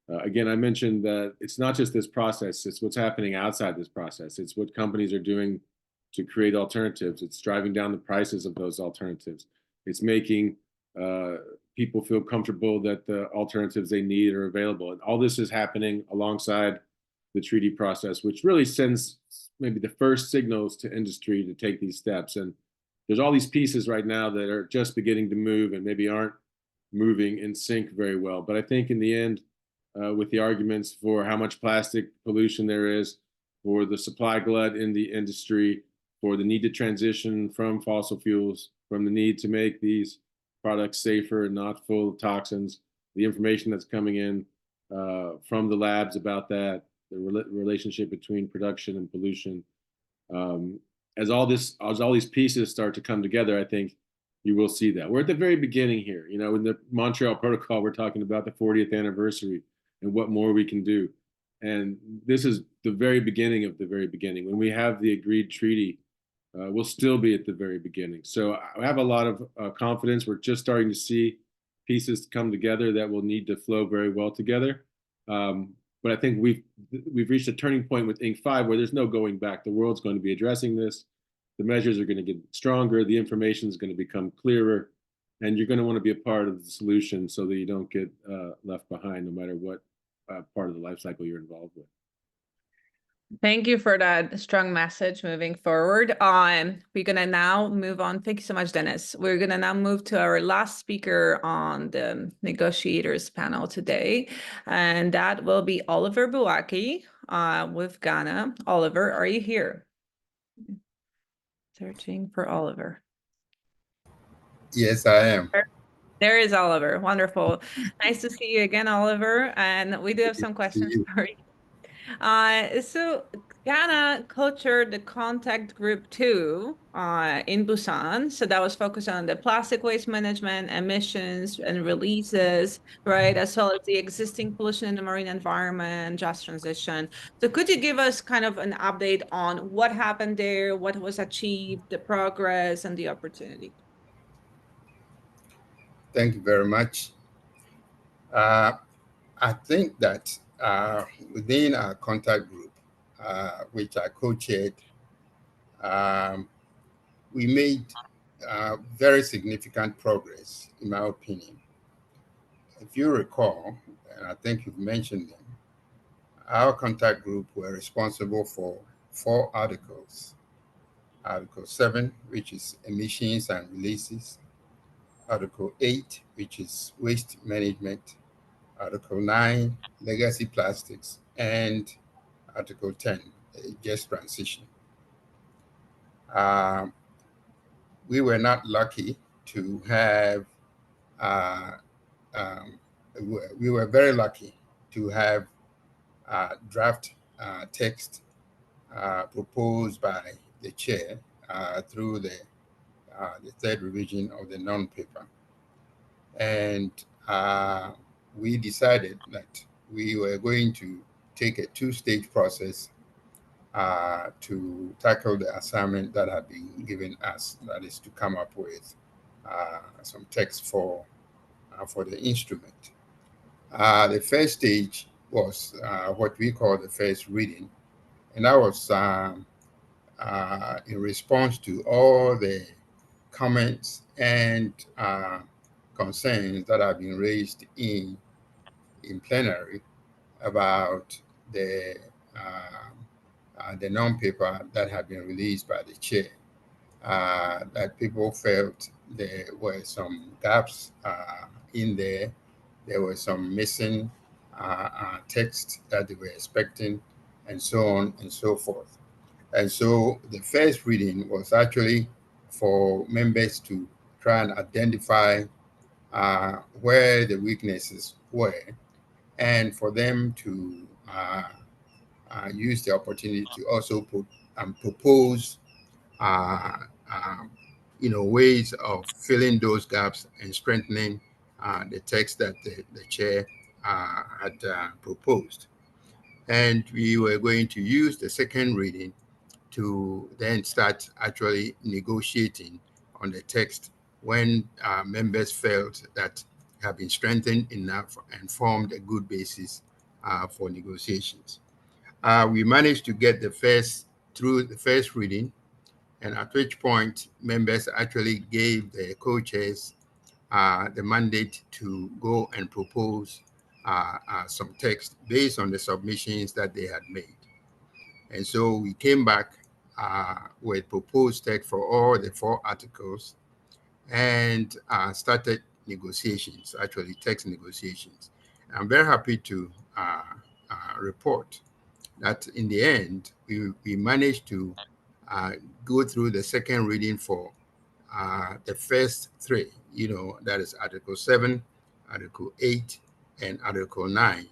Again, I mentioned that it's not just this process, it's what's happening outside this process. It's what companies are doing to create alternatives. It's driving down the prices of those alternatives. It's making people feel comfortable that the alternatives they need are available. And all this is happening alongside the treaty process, which really sends maybe the first signals to industry to take these steps. And there's all these pieces right now that are just beginning to move and maybe aren't moving in sync very well. But I think in the end, with the arguments for how much plastic pollution there is, for the supply glut in the industry, for the need to transition from fossil fuels, from the need to make these products safer and not full of toxins, the information that's coming in from the labs about that, the relationship between production and pollution. As all these pieces start to come together, I think you will see that. We're at the very beginning here. In the Montreal Protocol, we're talking about the 40th anniversary and what more we can do. And this is the very beginning of the very beginning. When we have the agreed treaty, we'll still be at the very beginning. So I have a lot of confidence. We're just starting to see pieces come together that will need to flow very well together. But I think we've reached a turning point with INC-5 where there's no going back. The world's going to be addressing this. The measures are going to get stronger. The information is going to become clearer. And you're going to want to be a part of the solution so that you don't get left behind, no matter what part of the life cycle you're involved with. Thank you for that strong message moving forward. We're going to now move on. Thank you so much, Dennis. We're going to now move to our last speaker on the negotiators panel today, and that will be Oliver Buwaki with Ghana. Oliver, are you here? Searching for Oliver. Yes, I am. There is Oliver. Wonderful. Nice to see you again, Oliver. And we do have some questions for you. So Ghana co-chaired the contact group 2 in Busan. So that was focused on the plastic waste management, emissions and releases, right? As well as the existing pollution in the marine environment, just transition. So could you give us kind of an update on what happened there, what was achieved, the progress and the opportunity? Thank you very much. I think that within our contact group, which I co-chaired, we made very significant progress, in my opinion. If you recall, and I think you've mentioned them, our contact group were responsible for 4 articles. Article 7, which is emissions and releases. Article 8, which is waste management. Article 9, legacy plastics. And Article 10, just transition. We were not lucky to have, we were very lucky to have draft text proposed by the chair through the 3rd revision of the non-paper. And we decided that we were going to take a 2-stage process to tackle the assignment that had been given us, that is to come up with some text for the instrument. The first stage was what we call the first reading, and that was in response to all the comments and concerns that have been raised in plenary about the non-paper that had been released by the chair. That people felt there were some gaps in there. There were some missing text that they were expecting, and so on and so forth. And so the first reading was actually for members to try and identify where the weaknesses were, and for them to use the opportunity to also propose ways of filling those gaps and strengthening the text that the chair had proposed. And we were going to use the second reading to then start actually negotiating on the text when members felt that have been strengthened enough and formed a good basis for negotiations. We managed to get through the first reading, and at which point members actually gave the co-chairs the mandate to go and propose some text based on the submissions that they had made. And so we came back with proposed text for all the 4 articles and started negotiations, actually text negotiations. I'm very happy to report that in the end, we managed to go through the second reading for the first 3, that is Article 7, Article 8, and Article 9.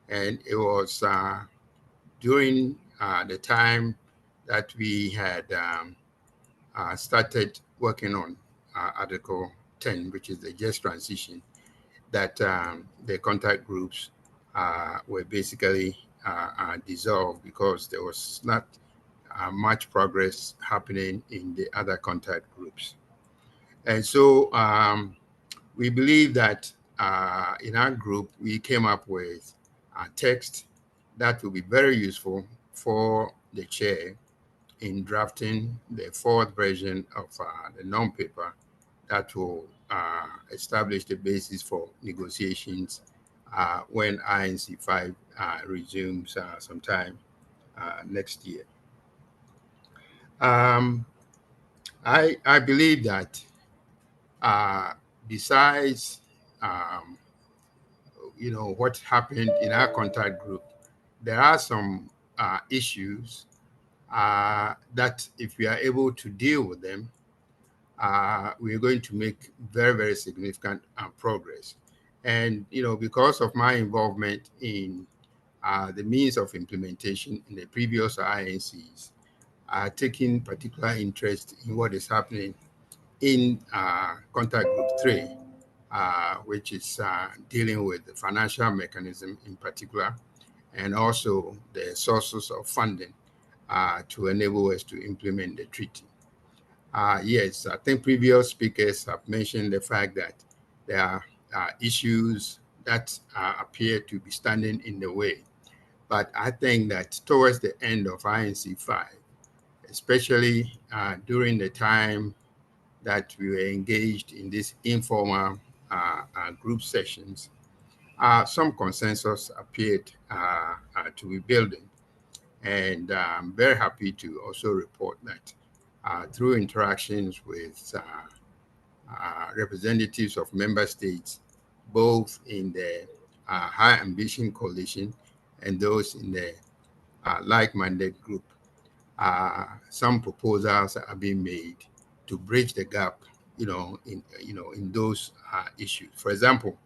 And it was during the time that we had started working on Article 10, which is the just transition, that the contact groups were basically dissolved because there was not much progress happening in the other contact groups. And so we believe that in our group, we came up with a text that will be very useful for the chair in drafting the 4th version of the non-paper that will establish the basis for negotiations when INC-5 resumes sometime next year. I believe that besides what happened in our contact group, there are some issues that if we are able to deal with them, we're going to make very, very significant progress. And, because of my involvement in the means of implementation in the previous INCs are taking particular interest in what is happening in Contact Group 3, which is dealing with the financial mechanism in particular, and also the sources of funding to enable us to implement the treaty. Yes, I think previous speakers have mentioned the fact that there are issues that appear to be standing in the way. But I think that towards the end of INC-5, especially during the time that we were engaged in these informal group sessions, some consensus appeared to be building. And I'm very happy to also report that through interactions with representatives of member states, both in the High Ambition Coalition and those in the like-minded group, some proposals are being made to bridge the gap, in those issues. For example,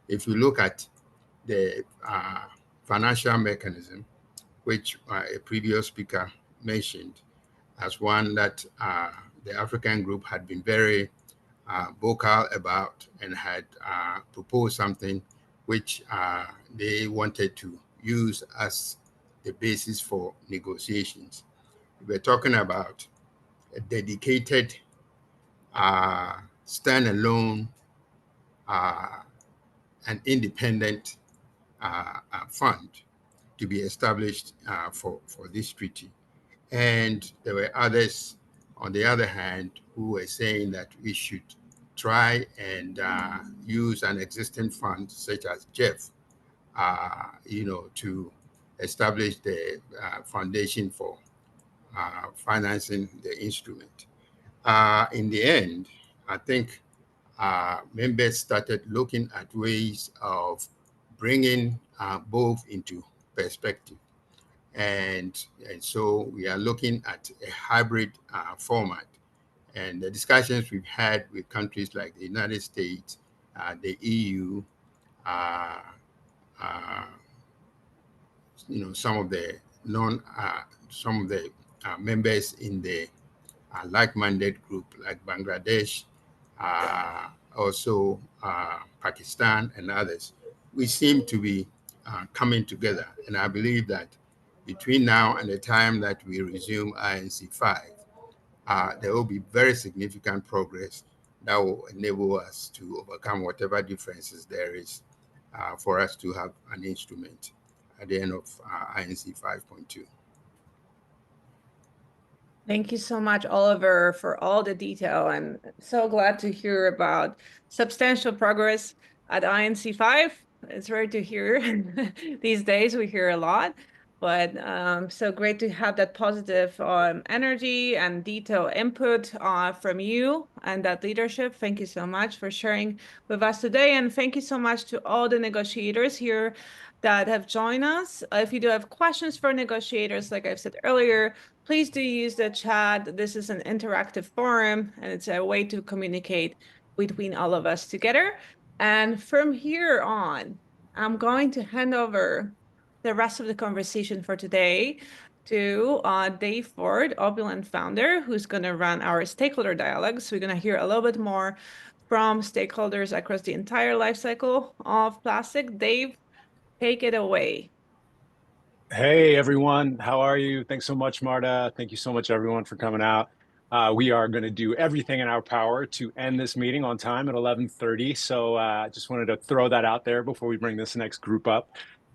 if you look at the financial mechanism, which a previous speaker mentioned as one that the African group had been very vocal about and had proposed something which they wanted to use as the basis for negotiations. We're talking about a dedicated standalone and independent fund to be established for this treaty. And there were others, on the other hand, who were saying that we should try and use an existing fund such as JEF, to establish the foundation for financing the instrument. In the end, I think members started looking at ways of bringing both into perspective. And so we are looking at a hybrid format. And the discussions we've had with countries like the United States, the EU, some of the members in the like-minded group like Bangladesh, also Pakistan and others, we seem to be coming together. And I believe that between now and the time that we resume INC-5, there will be very significant progress that will enable us to overcome whatever differences there is for us to have an instrument at the end of INC 5.2. Thank you so much, Oliver, for all the detail. I'm so glad to hear about substantial progress at INC-5. It's rare to hear. These days we hear a lot, but so great to have that positive energy and detail input from you and that leadership. Thank you so much for sharing with us today. And thank you so much to all the negotiators here that have joined us. If you do have questions for negotiators, like I've said earlier, please do use the chat. This is an interactive forum, and it's a way to communicate between all of us together. And from here on, I'm going to hand over the rest of the conversation for today to Dave Ford, OPLN founder, who's going to run our stakeholder dialogue. So we're going to hear a little bit more from stakeholders across the entire life cycle of plastic. Dave, take it away. Hey, everyone. How are you? Thanks so much, Marta. Thank you so much, everyone, for coming out. We are going to do everything in our power to end this meeting on time at 11:30. So I just wanted to throw that out there before we bring this next group up.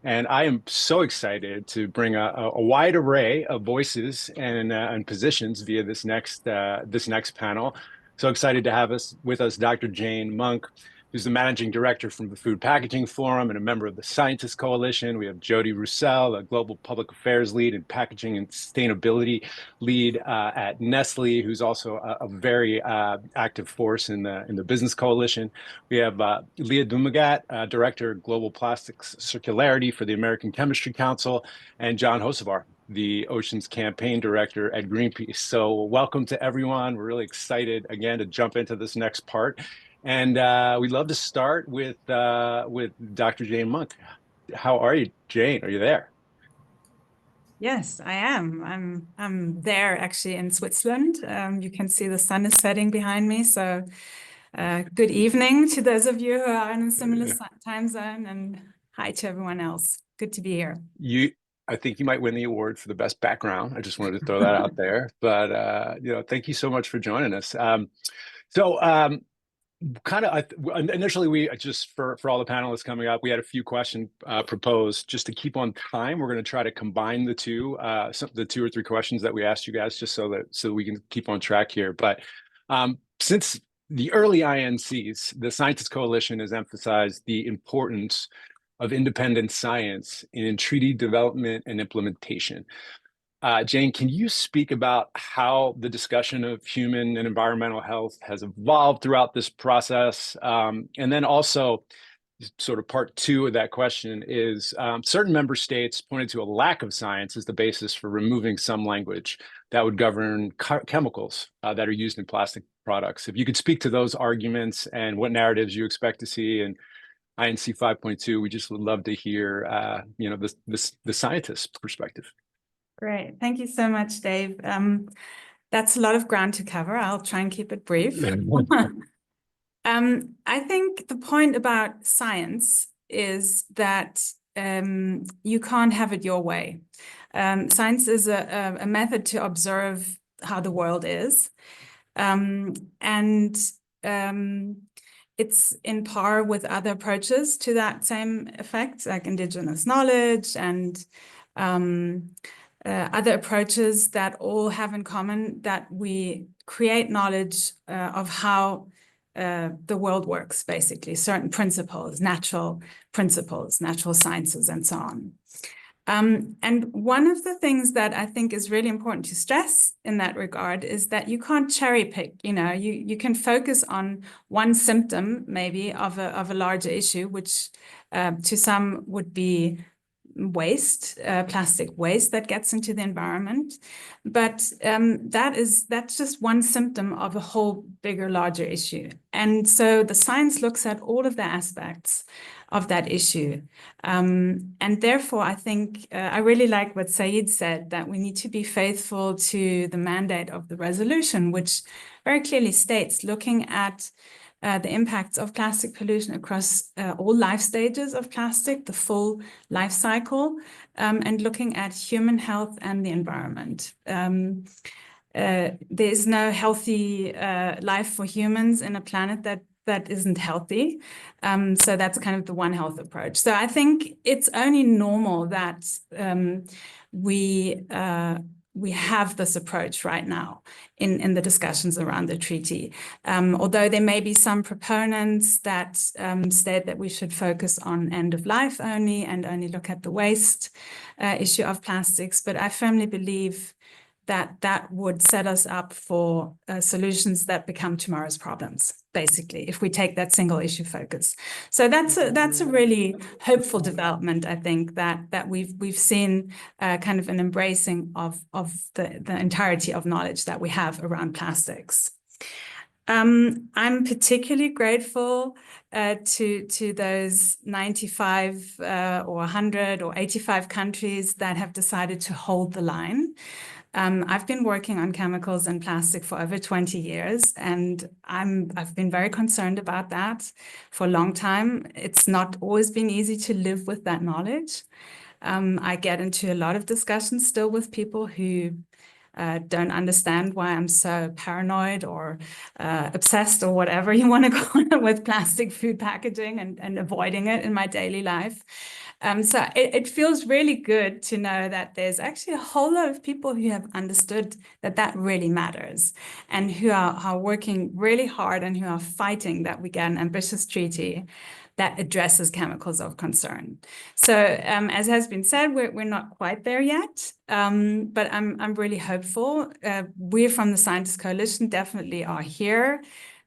And I am so excited to bring a wide array of voices and positions via this next panel. So excited to have with us Dr. Jane Monk, who's the managing director from the Food Packaging Forum and a member of the Scientists Coalition. We have Jody Roussel, a global public affairs lead and packaging and sustainability lead at Nestle, who's also a very active force in the Business Coalition. We have Leah Dumagat, director of global plastics circularity for the American Chemistry Council, and John Hocevar, the Oceans Campaign Director at Greenpeace. So welcome to everyone. We're really excited again to jump into this next part. And we'd love to start with Dr. Jane Monk. How are you, Jane? Are you there? Yes, I am. I'm there actually in Switzerland. You can see the sun is setting behind me. So good evening to those of you who are in a similar time zone, and hi to everyone else. Good to be here. I think you might win the award for the best background. I just wanted to throw that out there. But thank you so much for joining us. Initially, we just for all the panelists coming up, we had a few questions proposed just to keep on time. We're going to try to combine the two or three questions that we asked you guys, just so we can keep on track here. But since the early INCs, the Scientist Coalition has emphasized the importance of independent science in treaty development and implementation. Jane, can you speak about how the discussion of human and environmental health has evolved throughout this process? And then also, sort of part two of that question is, certain member states pointed to a lack of science as the basis for removing some language that would govern chemicals that are used in plastic products. If you could speak to those arguments and what narratives you expect to see in INC 5.2, we just would love to hear, the scientist's perspective. Great. Thank you so much, Dave. That's a lot of ground to cover. I'll try and keep it brief. I think the point about science is that you can't have it your way. Science is a method to observe how the world is. It's in par with other approaches to that same effect, like indigenous knowledge and other approaches that all have in common that we create knowledge of how the world works, basically, certain principles, natural sciences, and so on. And one of the things that I think is really important to stress in that regard is that you can't cherry pick. You can focus on one symptom, maybe, of a larger issue, which to some would be waste, plastic waste that gets into the environment. But that's just one symptom of a whole bigger, larger issue. And so the science looks at all of the aspects of that issue. And therefore, I think I really like what Said said, that we need to be faithful to the mandate of the resolution, which very clearly states looking at the impacts of plastic pollution across all life stages of plastic, the full life cycle, and looking at human health and the environment. There is no healthy life for humans in a planet that isn't healthy. So that's kind of the One Health approach. So I think it's only normal that we have this approach right now in the discussions around the treaty. Although there may be some proponents that state that we should focus on end of life only and only look at the waste issue of plastics, but I firmly believe that would set us up for solutions that become tomorrow's problems, basically, if we take that single issue focus. So that's a really hopeful development, I think, that we've seen kind of an embracing of the entirety of knowledge that we have around plastics. I'm particularly grateful to those 95 or 100 or 85 countries that have decided to hold the line. I've been working on chemicals and plastic for over 20 years, and I've been very concerned about that for a long time. It's not always been easy to live with that knowledge. I get into a lot of discussions still with people who don't understand why I'm so paranoid or obsessed or whatever you want to call it with plastic food packaging and avoiding it in my daily life. So it feels really good to know that there's actually a whole lot of people who have understood that really matters and who are working really hard and who are fighting that we get an ambitious treaty that addresses chemicals of concern. So as has been said, we're not quite there yet, but I'm really hopeful. We from the Scientist Coalition definitely are here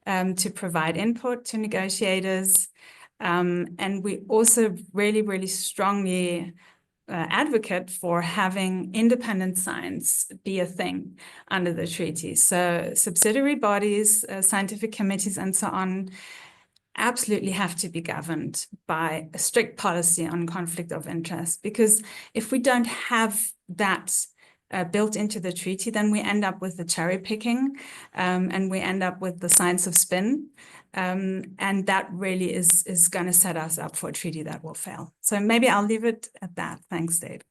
to provide input to negotiators. And we also really, really strongly advocate for having independent science be a thing under the treaty. So subsidiary bodies, scientific committees, and so on, absolutely have to be governed by a strict policy on conflict of interest, because if we don't have that's built into the treaty, then we end up with the cherry picking, and we end up with the science of spin. And that really is going to set us up for a treaty that will fail. So maybe I'll leave it at that. Thanks, Dave.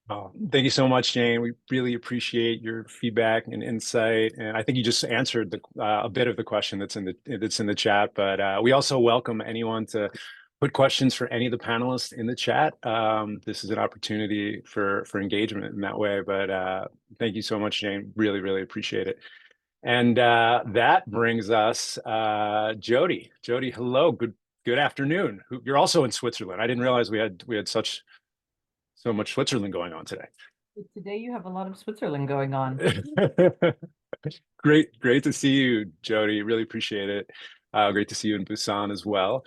Oh, thank you so much, Jane. We really appreciate your feedback and insight. And I think you just answered a bit of the question that's in the chat. But we also welcome anyone to put questions for any of the panelists in the chat. This is an opportunity for engagement in that way. But thank you so much, Jane. Really, really appreciate it. And that brings us Jody. Jody, hello. Good afternoon. You're also in Switzerland. I didn't realize we had so much Switzerland going on today. Today you have a lot of Switzerland going on. Great to see you, Jody. Really appreciate it. Great to see you in Busan as well.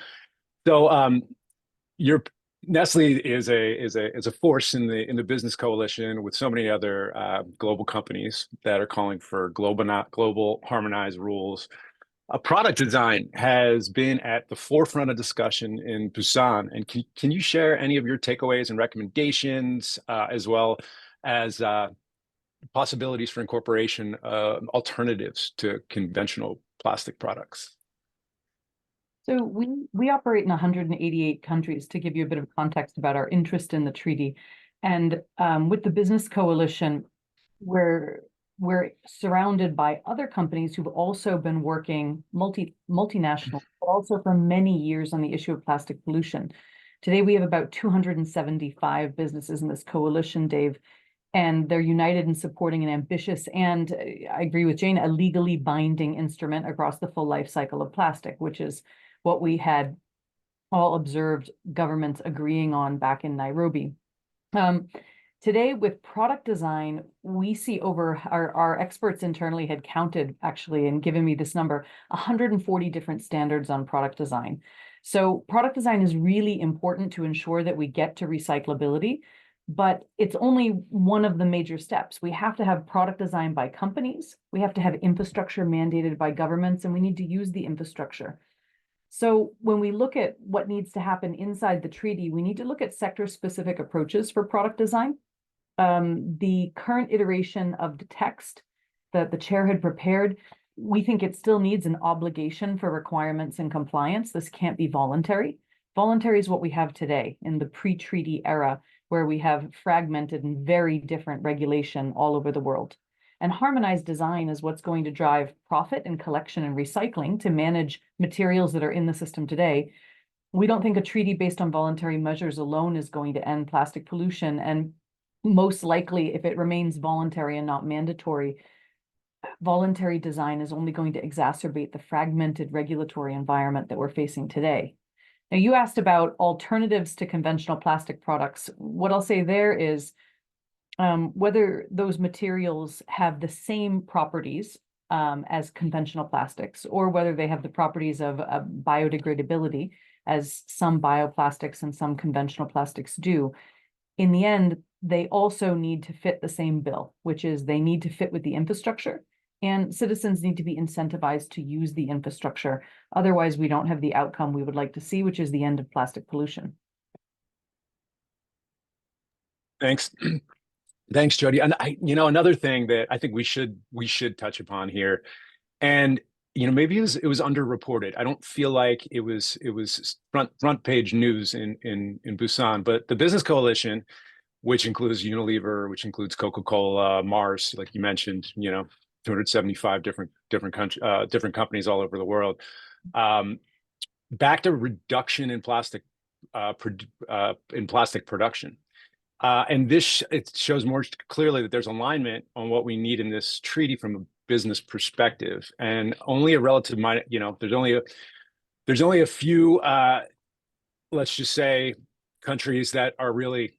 So your Nestle is a force in the business coalition with so many other global companies that are calling for global harmonized rules. Product design has been at the forefront of discussion in Busan. And can you share any of your takeaways and recommendations, as well as possibilities for incorporation of alternatives to conventional plastic products? So we operate in 188 countries, to give you a bit of context about our interest in the treaty. And with the business coalition, we're surrounded by other companies who've also been working multinational, but also for many years on the issue of plastic pollution. Today, we have about 275 businesses in this coalition, Dave, and they're united in supporting an ambitious and, I agree with Jane, a legally binding instrument across the full life cycle of plastic, which is what we had all observed governments agreeing on back in Nairobi. Today, with product design, we see over our experts internally had counted actually and given me this number, 140 different standards on product design. So product design is really important to ensure that we get to recyclability, but it's only one of the major steps. We have to have product design by companies, we have to have infrastructure mandated by governments, and we need to use the infrastructure. So when we look at what needs to happen inside the treaty, we need to look at sector-specific approaches for product design. The current iteration of the text that the chair had prepared, we think it still needs an obligation for requirements and compliance. This can't be voluntary. Voluntary is what we have today in the pre-treaty era, where we have fragmented and very different regulation all over the world. And harmonized design is what's going to drive profit and collection and recycling to manage materials that are in the system today. We don't think a treaty based on voluntary measures alone is going to end plastic pollution. And most likely, if it remains voluntary and not mandatory, voluntary design is only going to exacerbate the fragmented regulatory environment that we're facing today. Now, you asked about alternatives to conventional plastic products. What I'll say there is whether those materials have the same properties as conventional plastics, or whether they have the properties of biodegradability, as some bioplastics and some conventional plastics do. In the end, they also need to fit the same bill, which is they need to fit with the infrastructure, and citizens need to be incentivized to use the infrastructure. Otherwise, we don't have the outcome we would like to see, which is the end of plastic pollution. Thanks. Thanks, Jody. And another thing that I think we should touch upon here, and maybe it was underreported. I don't feel like it was front page news in Busan, but the Business Coalition, which includes Unilever, which includes Coca-Cola, Mars, like you mentioned, 275 different companies all over the world, backed a reduction in plastic production. And it shows more clearly that there's alignment on what we need in this treaty from a business perspective, and only a relative there's only a few, let's just say, countries that are really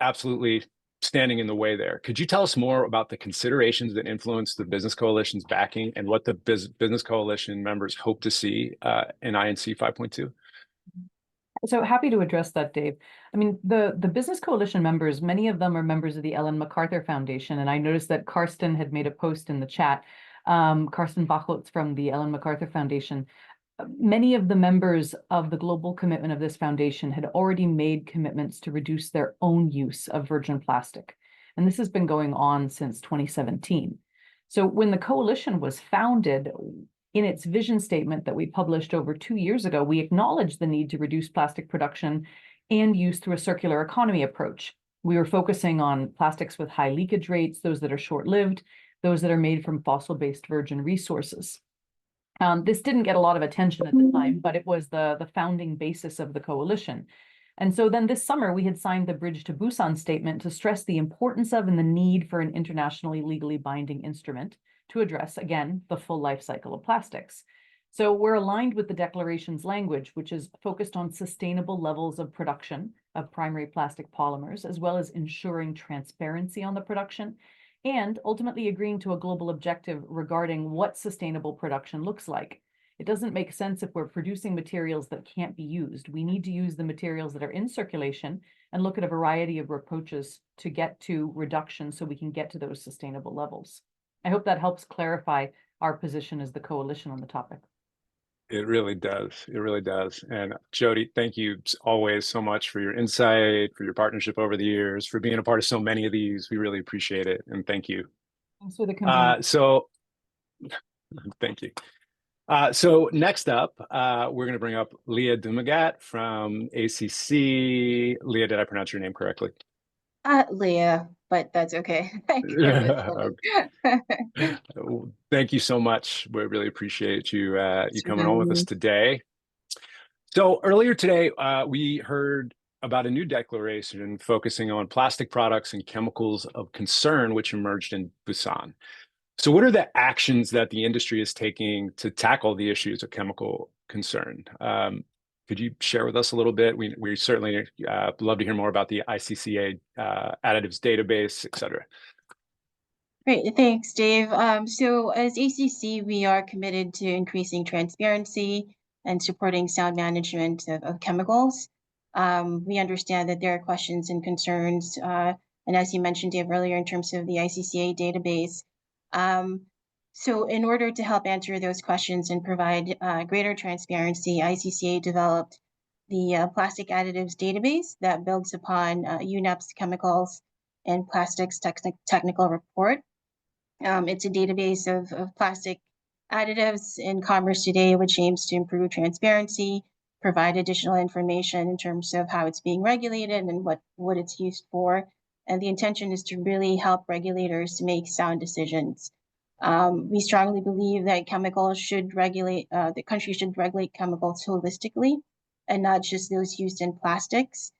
absolutely standing in the way there. Could you tell us more about the considerations that influence the Business Coalition's backing and what the Business Coalition members hope to see in INC 5.2? So happy to address that, Dave. I mean, the Business Coalition members, many of them are members of the Ellen MacArthur Foundation. And I noticed that Karsten had made a post in the chat, Karsten Bachlotz from the Ellen MacArthur Foundation. many of the members of the global commitment of this foundation had already made commitments to reduce their own use of virgin plastic. And this has been going on since 2017. So when the coalition was founded, in its vision statement that we published over 2 years ago, we acknowledged the need to reduce plastic production and use through a circular economy approach. We were focusing on plastics with high leakage rates, those that are short-lived, those that are made from fossil-based virgin resources. This didn't get a lot of attention at the time, but it was the founding basis of the coalition. And so then this summer, we had signed the Bridge to Busan statement to stress the importance of and the need for an internationally legally binding instrument to address, again, the full life cycle of plastics. So we're aligned with the declaration's language, which is focused on sustainable levels of production of primary plastic polymers, as well as ensuring transparency on the production, and ultimately agreeing to a global objective regarding what sustainable production looks like. It doesn't make sense if we're producing materials that can't be used. We need to use the materials that are in circulation and look at a variety of approaches to get to reduction so we can get to those sustainable levels. I hope that helps clarify our position as the coalition on the topic. It really does. It really does. And Jody, thank you always so much for your insight, for your partnership over the years, for being a part of so many of these. We really appreciate it. And thank you. Thanks for the convening. Thank you. So next up, we're going to bring up Leah Dumagat from ACC. Leah, did I pronounce your name correctly? Leah, but that's okay. Thank you so much. We really appreciate you coming on with us today. So earlier today, we heard about a new declaration focusing on plastic products and chemicals of concern, which emerged in Busan. So what are the actions that the industry is taking to tackle the issues of chemical concern? Could you share with us a little bit? We certainly love to hear more about the ICCA additives database, et cetera. Great, thanks, Dave. So as ACC, we are committed to increasing transparency and supporting sound management of chemicals. We understand that there are questions and concerns, and as you mentioned, Dave, earlier in terms of the ICCA database. So in order to help answer those questions and provide greater transparency, ICCA developed the Plastic Additives Database that builds upon UNEP's Chemicals and Plastics Technical Report. It's a database of plastic additives in commerce today, which aims to improve transparency, provide additional information in terms of how it's being regulated and what it's used for. And the intention is to really help regulators to make sound decisions. We strongly believe that chemicals should regulate, the country should regulate chemicals holistically and not just those used in plastics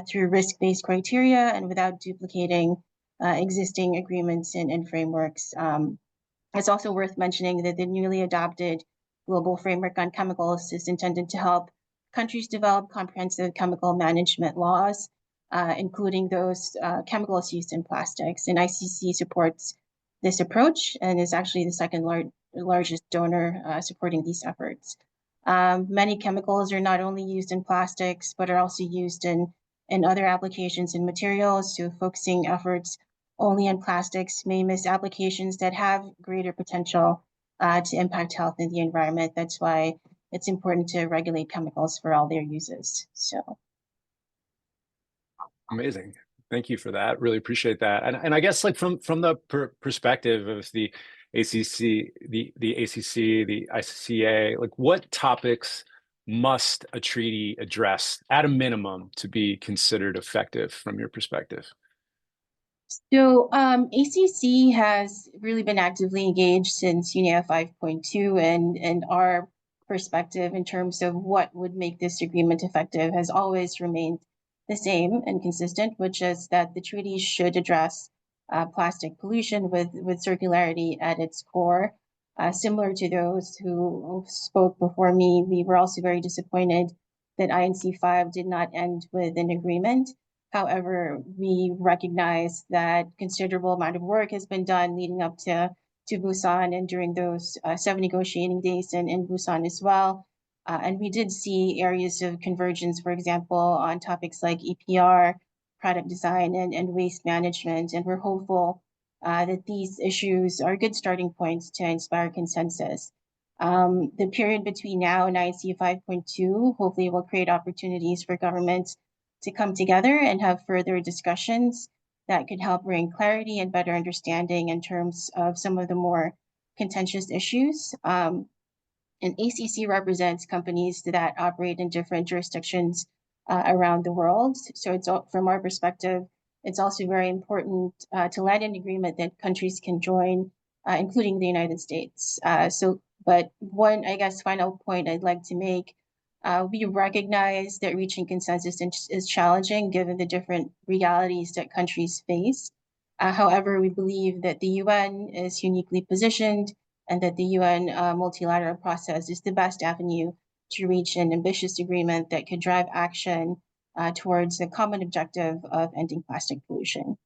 through risk-based criteria and without duplicating existing agreements and frameworks. It's also worth mentioning that the newly adopted Global Framework on Chemicals is intended to help countries develop comprehensive chemical management laws, including those chemicals used in plastics. And ICC supports this approach and is actually the second largest donor supporting these efforts. Many chemicals are not only used in plastics, but are also used in other applications and materials. So focusing efforts only on plastics may miss applications that have greater potential to impact health and the environment. That's why it's important to regulate chemicals for all their uses. So. Amazing. Thank you for that. Really appreciate that. And I guess like from the perspective of the ACC, the ACC, the ICCA, like what topics must a treaty address at a minimum to be considered effective from your perspective? So ACC has really been actively engaged since UNEA 5.2, and our perspective in terms of what would make this agreement effective has always remained the same and consistent, which is that the treaty should address plastic pollution with circularity at its core. Similar to those who spoke before me, we were also very disappointed that INC-5 did not end with an agreement. However, we recognize that considerable amount of work has been done leading up to Busan and during those 7 negotiating days in Busan as well. And we did see areas of convergence, for example, on topics like EPR, product design, and waste management. And we're hopeful that these issues are good starting points to inspire consensus. The period between now and INC 5.2 hopefully will create opportunities for governments to come together and have further discussions that could help bring clarity and better understanding in terms of some of the more contentious issues. And ACC represents companies that operate in different jurisdictions around the world. So it's from our perspective, it's also very important to land an agreement that countries can join, including the United States. But one, I guess, final point I'd like to make, we recognize that reaching consensus is challenging given the different realities that countries face. However, we believe that the UN is uniquely positioned and that the UN multilateral process is the best avenue to reach an ambitious agreement that could drive action towards the common objective of ending plastic pollution.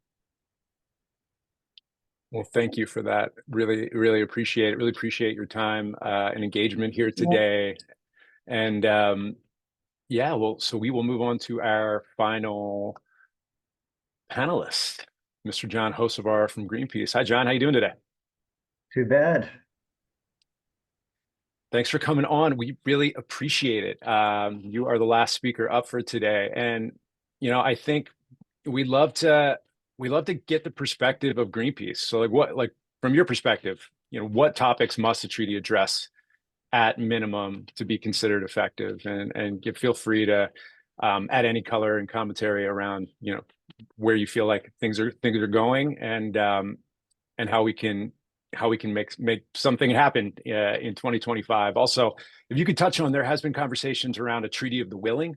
Well, thank you for that. Really, really appreciate it. Really appreciate your time and engagement here today. And yeah, well, so we will move on to our final panelist, Mr. John Hocevar from Greenpeace. Hi, John. How you doing today? Too bad. Thanks for coming on. We really appreciate it. You are the last speaker up for today. And, you know, I think we'd love to get the perspective of Greenpeace. So like from your perspective, you know, what topics must the treaty address at minimum to be considered effective? And feel free to add any color and commentary around, you know, where you feel like things are going and how we can make something happen in 2025. Also, if you could touch on, there has been conversations around a treaty of the willing,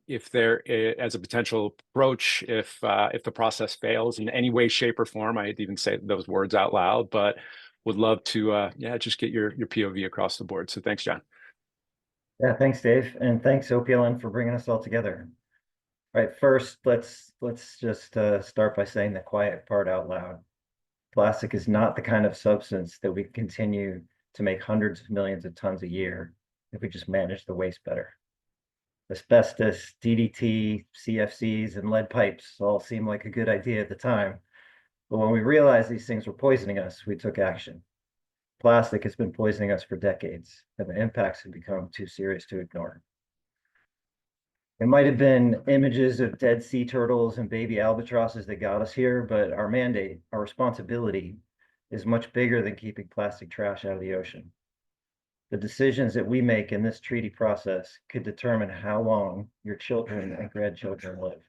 if there as a potential approach, if the process fails in any way, shape, or form. I didn't even say those words out loud, but would love to just get your POV across the board. So thanks, John. Yeah, thanks, Dave, and thanks OPLN for bringing us all together. All right, first, let's just start by saying the quiet part out loud. Plastic is not the kind of substance that we continue to make hundreds of millions of tons a year if we just manage the waste better. Asbestos, DDT, CFCs, and lead pipes all seem like a good idea at the time, but when we realized these things were poisoning us, we took action. Plastic has been poisoning us for decades, and the impacts have become too serious to ignore. It might have been images of dead sea turtles and baby albatrosses that got us here, but our mandate, our responsibility, is much bigger than keeping plastic trash out of the ocean. The decisions that we make in this treaty process could determine how long your children and grandchildren live.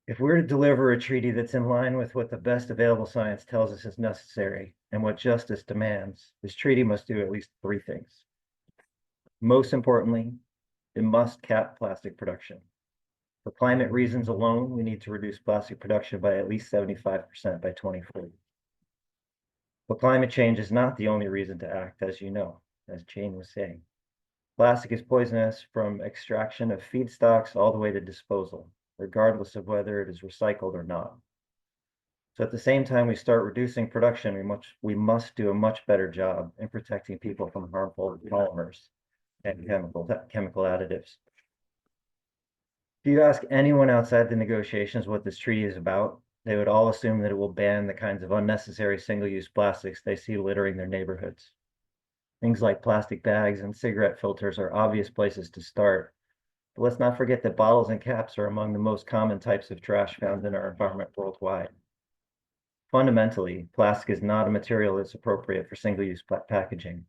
If we're to deliver a treaty that's in line with what the best available science tells us is necessary and what justice demands, this treaty must do at least 3 things. Most importantly, it must cap plastic production. For climate reasons alone, we need to reduce plastic production by at least 75% by 2040. But climate change is not the only reason to act, as you know, as Jane was saying. Plastic is poisonous from extraction of feedstocks all the way to disposal, regardless of whether it is recycled or not. So at the same time we start reducing production, we must do a much better job in protecting people from harmful polymers and chemical additives. If you ask anyone outside the negotiations what this treaty is about, they would all assume that it will ban the kinds of unnecessary single-use plastics they see littering their neighborhoods. Things like plastic bags and cigarette filters are obvious places to start, but let's not forget that bottles and caps are among the most common types of trash found in our environment worldwide. Fundamentally, plastic is not a material that's appropriate for single-use packaging.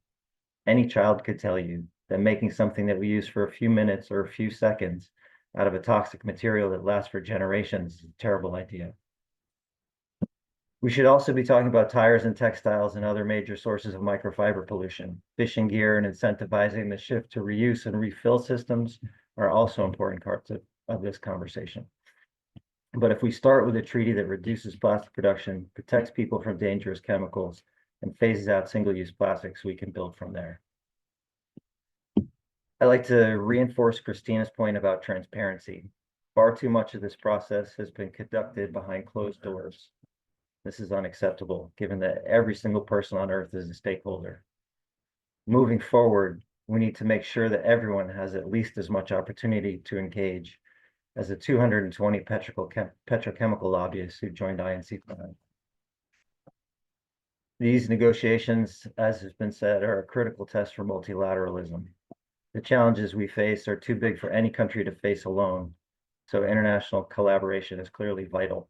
Any child could tell you that making something that we use for a few minutes or a few seconds out of a toxic material that lasts for generations is a terrible idea. We should also be talking about tires and textiles and other major sources of microfiber pollution. Fishing gear and incentivizing the shift to reuse and refill systems are also important parts of this conversation. But if we start with a treaty that reduces plastic production, protects people from dangerous chemicals, and phases out single-use plastics, we can build from there. I'd like to reinforce Christina's point about transparency. Far too much of this process has been conducted behind closed doors. This is unacceptable, given that every single person on Earth is a stakeholder. Moving forward, we need to make sure that everyone has at least as much opportunity to engage as the 220 petrochemical lobbyists who joined INC-5. These negotiations, as has been said, are a critical test for multilateralism. The challenges we face are too big for any country to face alone, so international collaboration is clearly vital.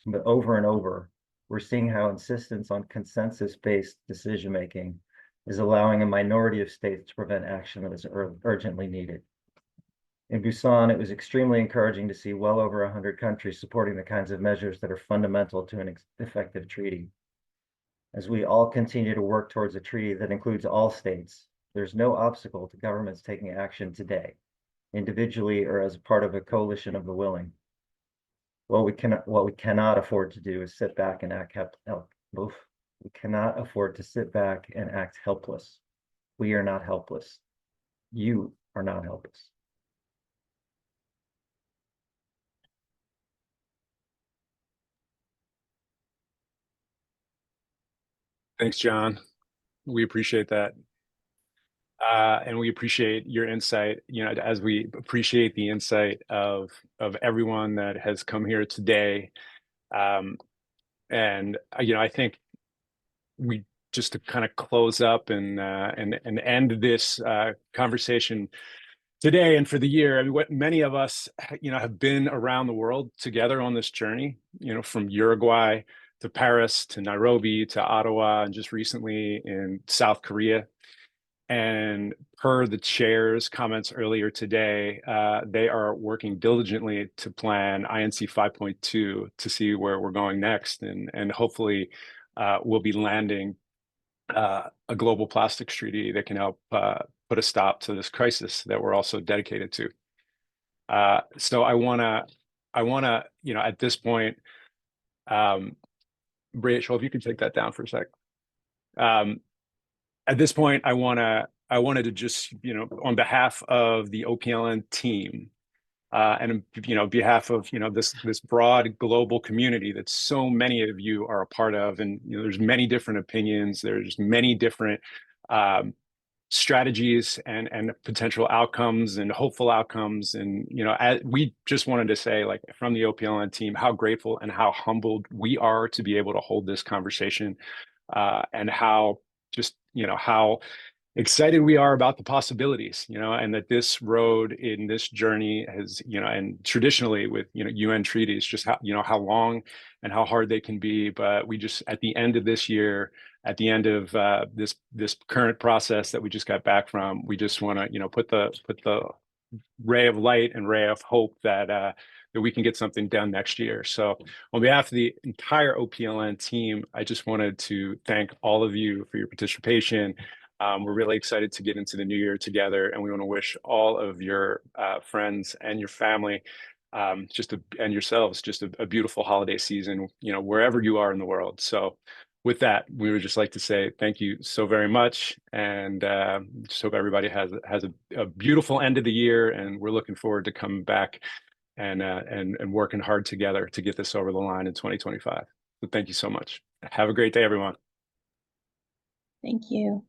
But over and over, we're seeing how insistence on consensus-based decision-making is allowing a minority of states to prevent action that is urgently needed. In Busan, it was extremely encouraging to see well over 100 countries supporting the kinds of measures that are fundamental to an effective treaty. As we all continue to work towards a treaty that includes all states, there's no obstacle to governments taking action today, individually or as a part of a coalition of the willing. What we cannot afford to do is sit back and act we cannot afford to sit back and act helpless. We are not helpless. You are not helpless. Thanks, John. We appreciate that. And we appreciate your insight, as we appreciate the insight of everyone that has come here today. And I think we just to kind of close up and end this conversation today and for the year. I mean, what many of us, have been around the world together on this journey, from Uruguay to Paris to Nairobi to Ottawa, and just recently in South Korea. And per the chair's comments earlier today, they are working diligently to plan INC 5.2 to see where we're going next. And hopefully we'll be landing a global plastics treaty that can help put a stop to this crisis that we're also dedicated to. So I wanna, at this point, Rachel, if you could take that down for a sec. At this point, I wanted to just, on behalf of the OPLN team, and behalf of this broad global community that so many of you are a part of, and there's many different opinions, there's many different strategies and potential outcomes and hopeful outcomes, and we just wanted to say, like, from the OPLN team, how grateful and how humbled we are to be able to hold this conversation, and how just how excited we are about the possibilities, and that this road in this journey has, and traditionally with, UN treaties, just how, how long and how hard they can be. But we just, at the end of this year, at the end of this current process that we just got back from, we just want to, put the ray of light and ray of hope that that we can get something done next year. So on behalf of the entire OPLN team, I just wanted to thank all of you for your participation. We're really excited to get into the new year together, and we want to wish all of your friends and your family, and yourselves, just a beautiful holiday season, wherever you are in the world. So with that, we would just like to say thank you so very much, and just hope everybody has a beautiful end of the year, and we're looking forward to coming back and working hard together to get this over the line in 2025. So thank you so much. Have a great day, everyone. Thank you.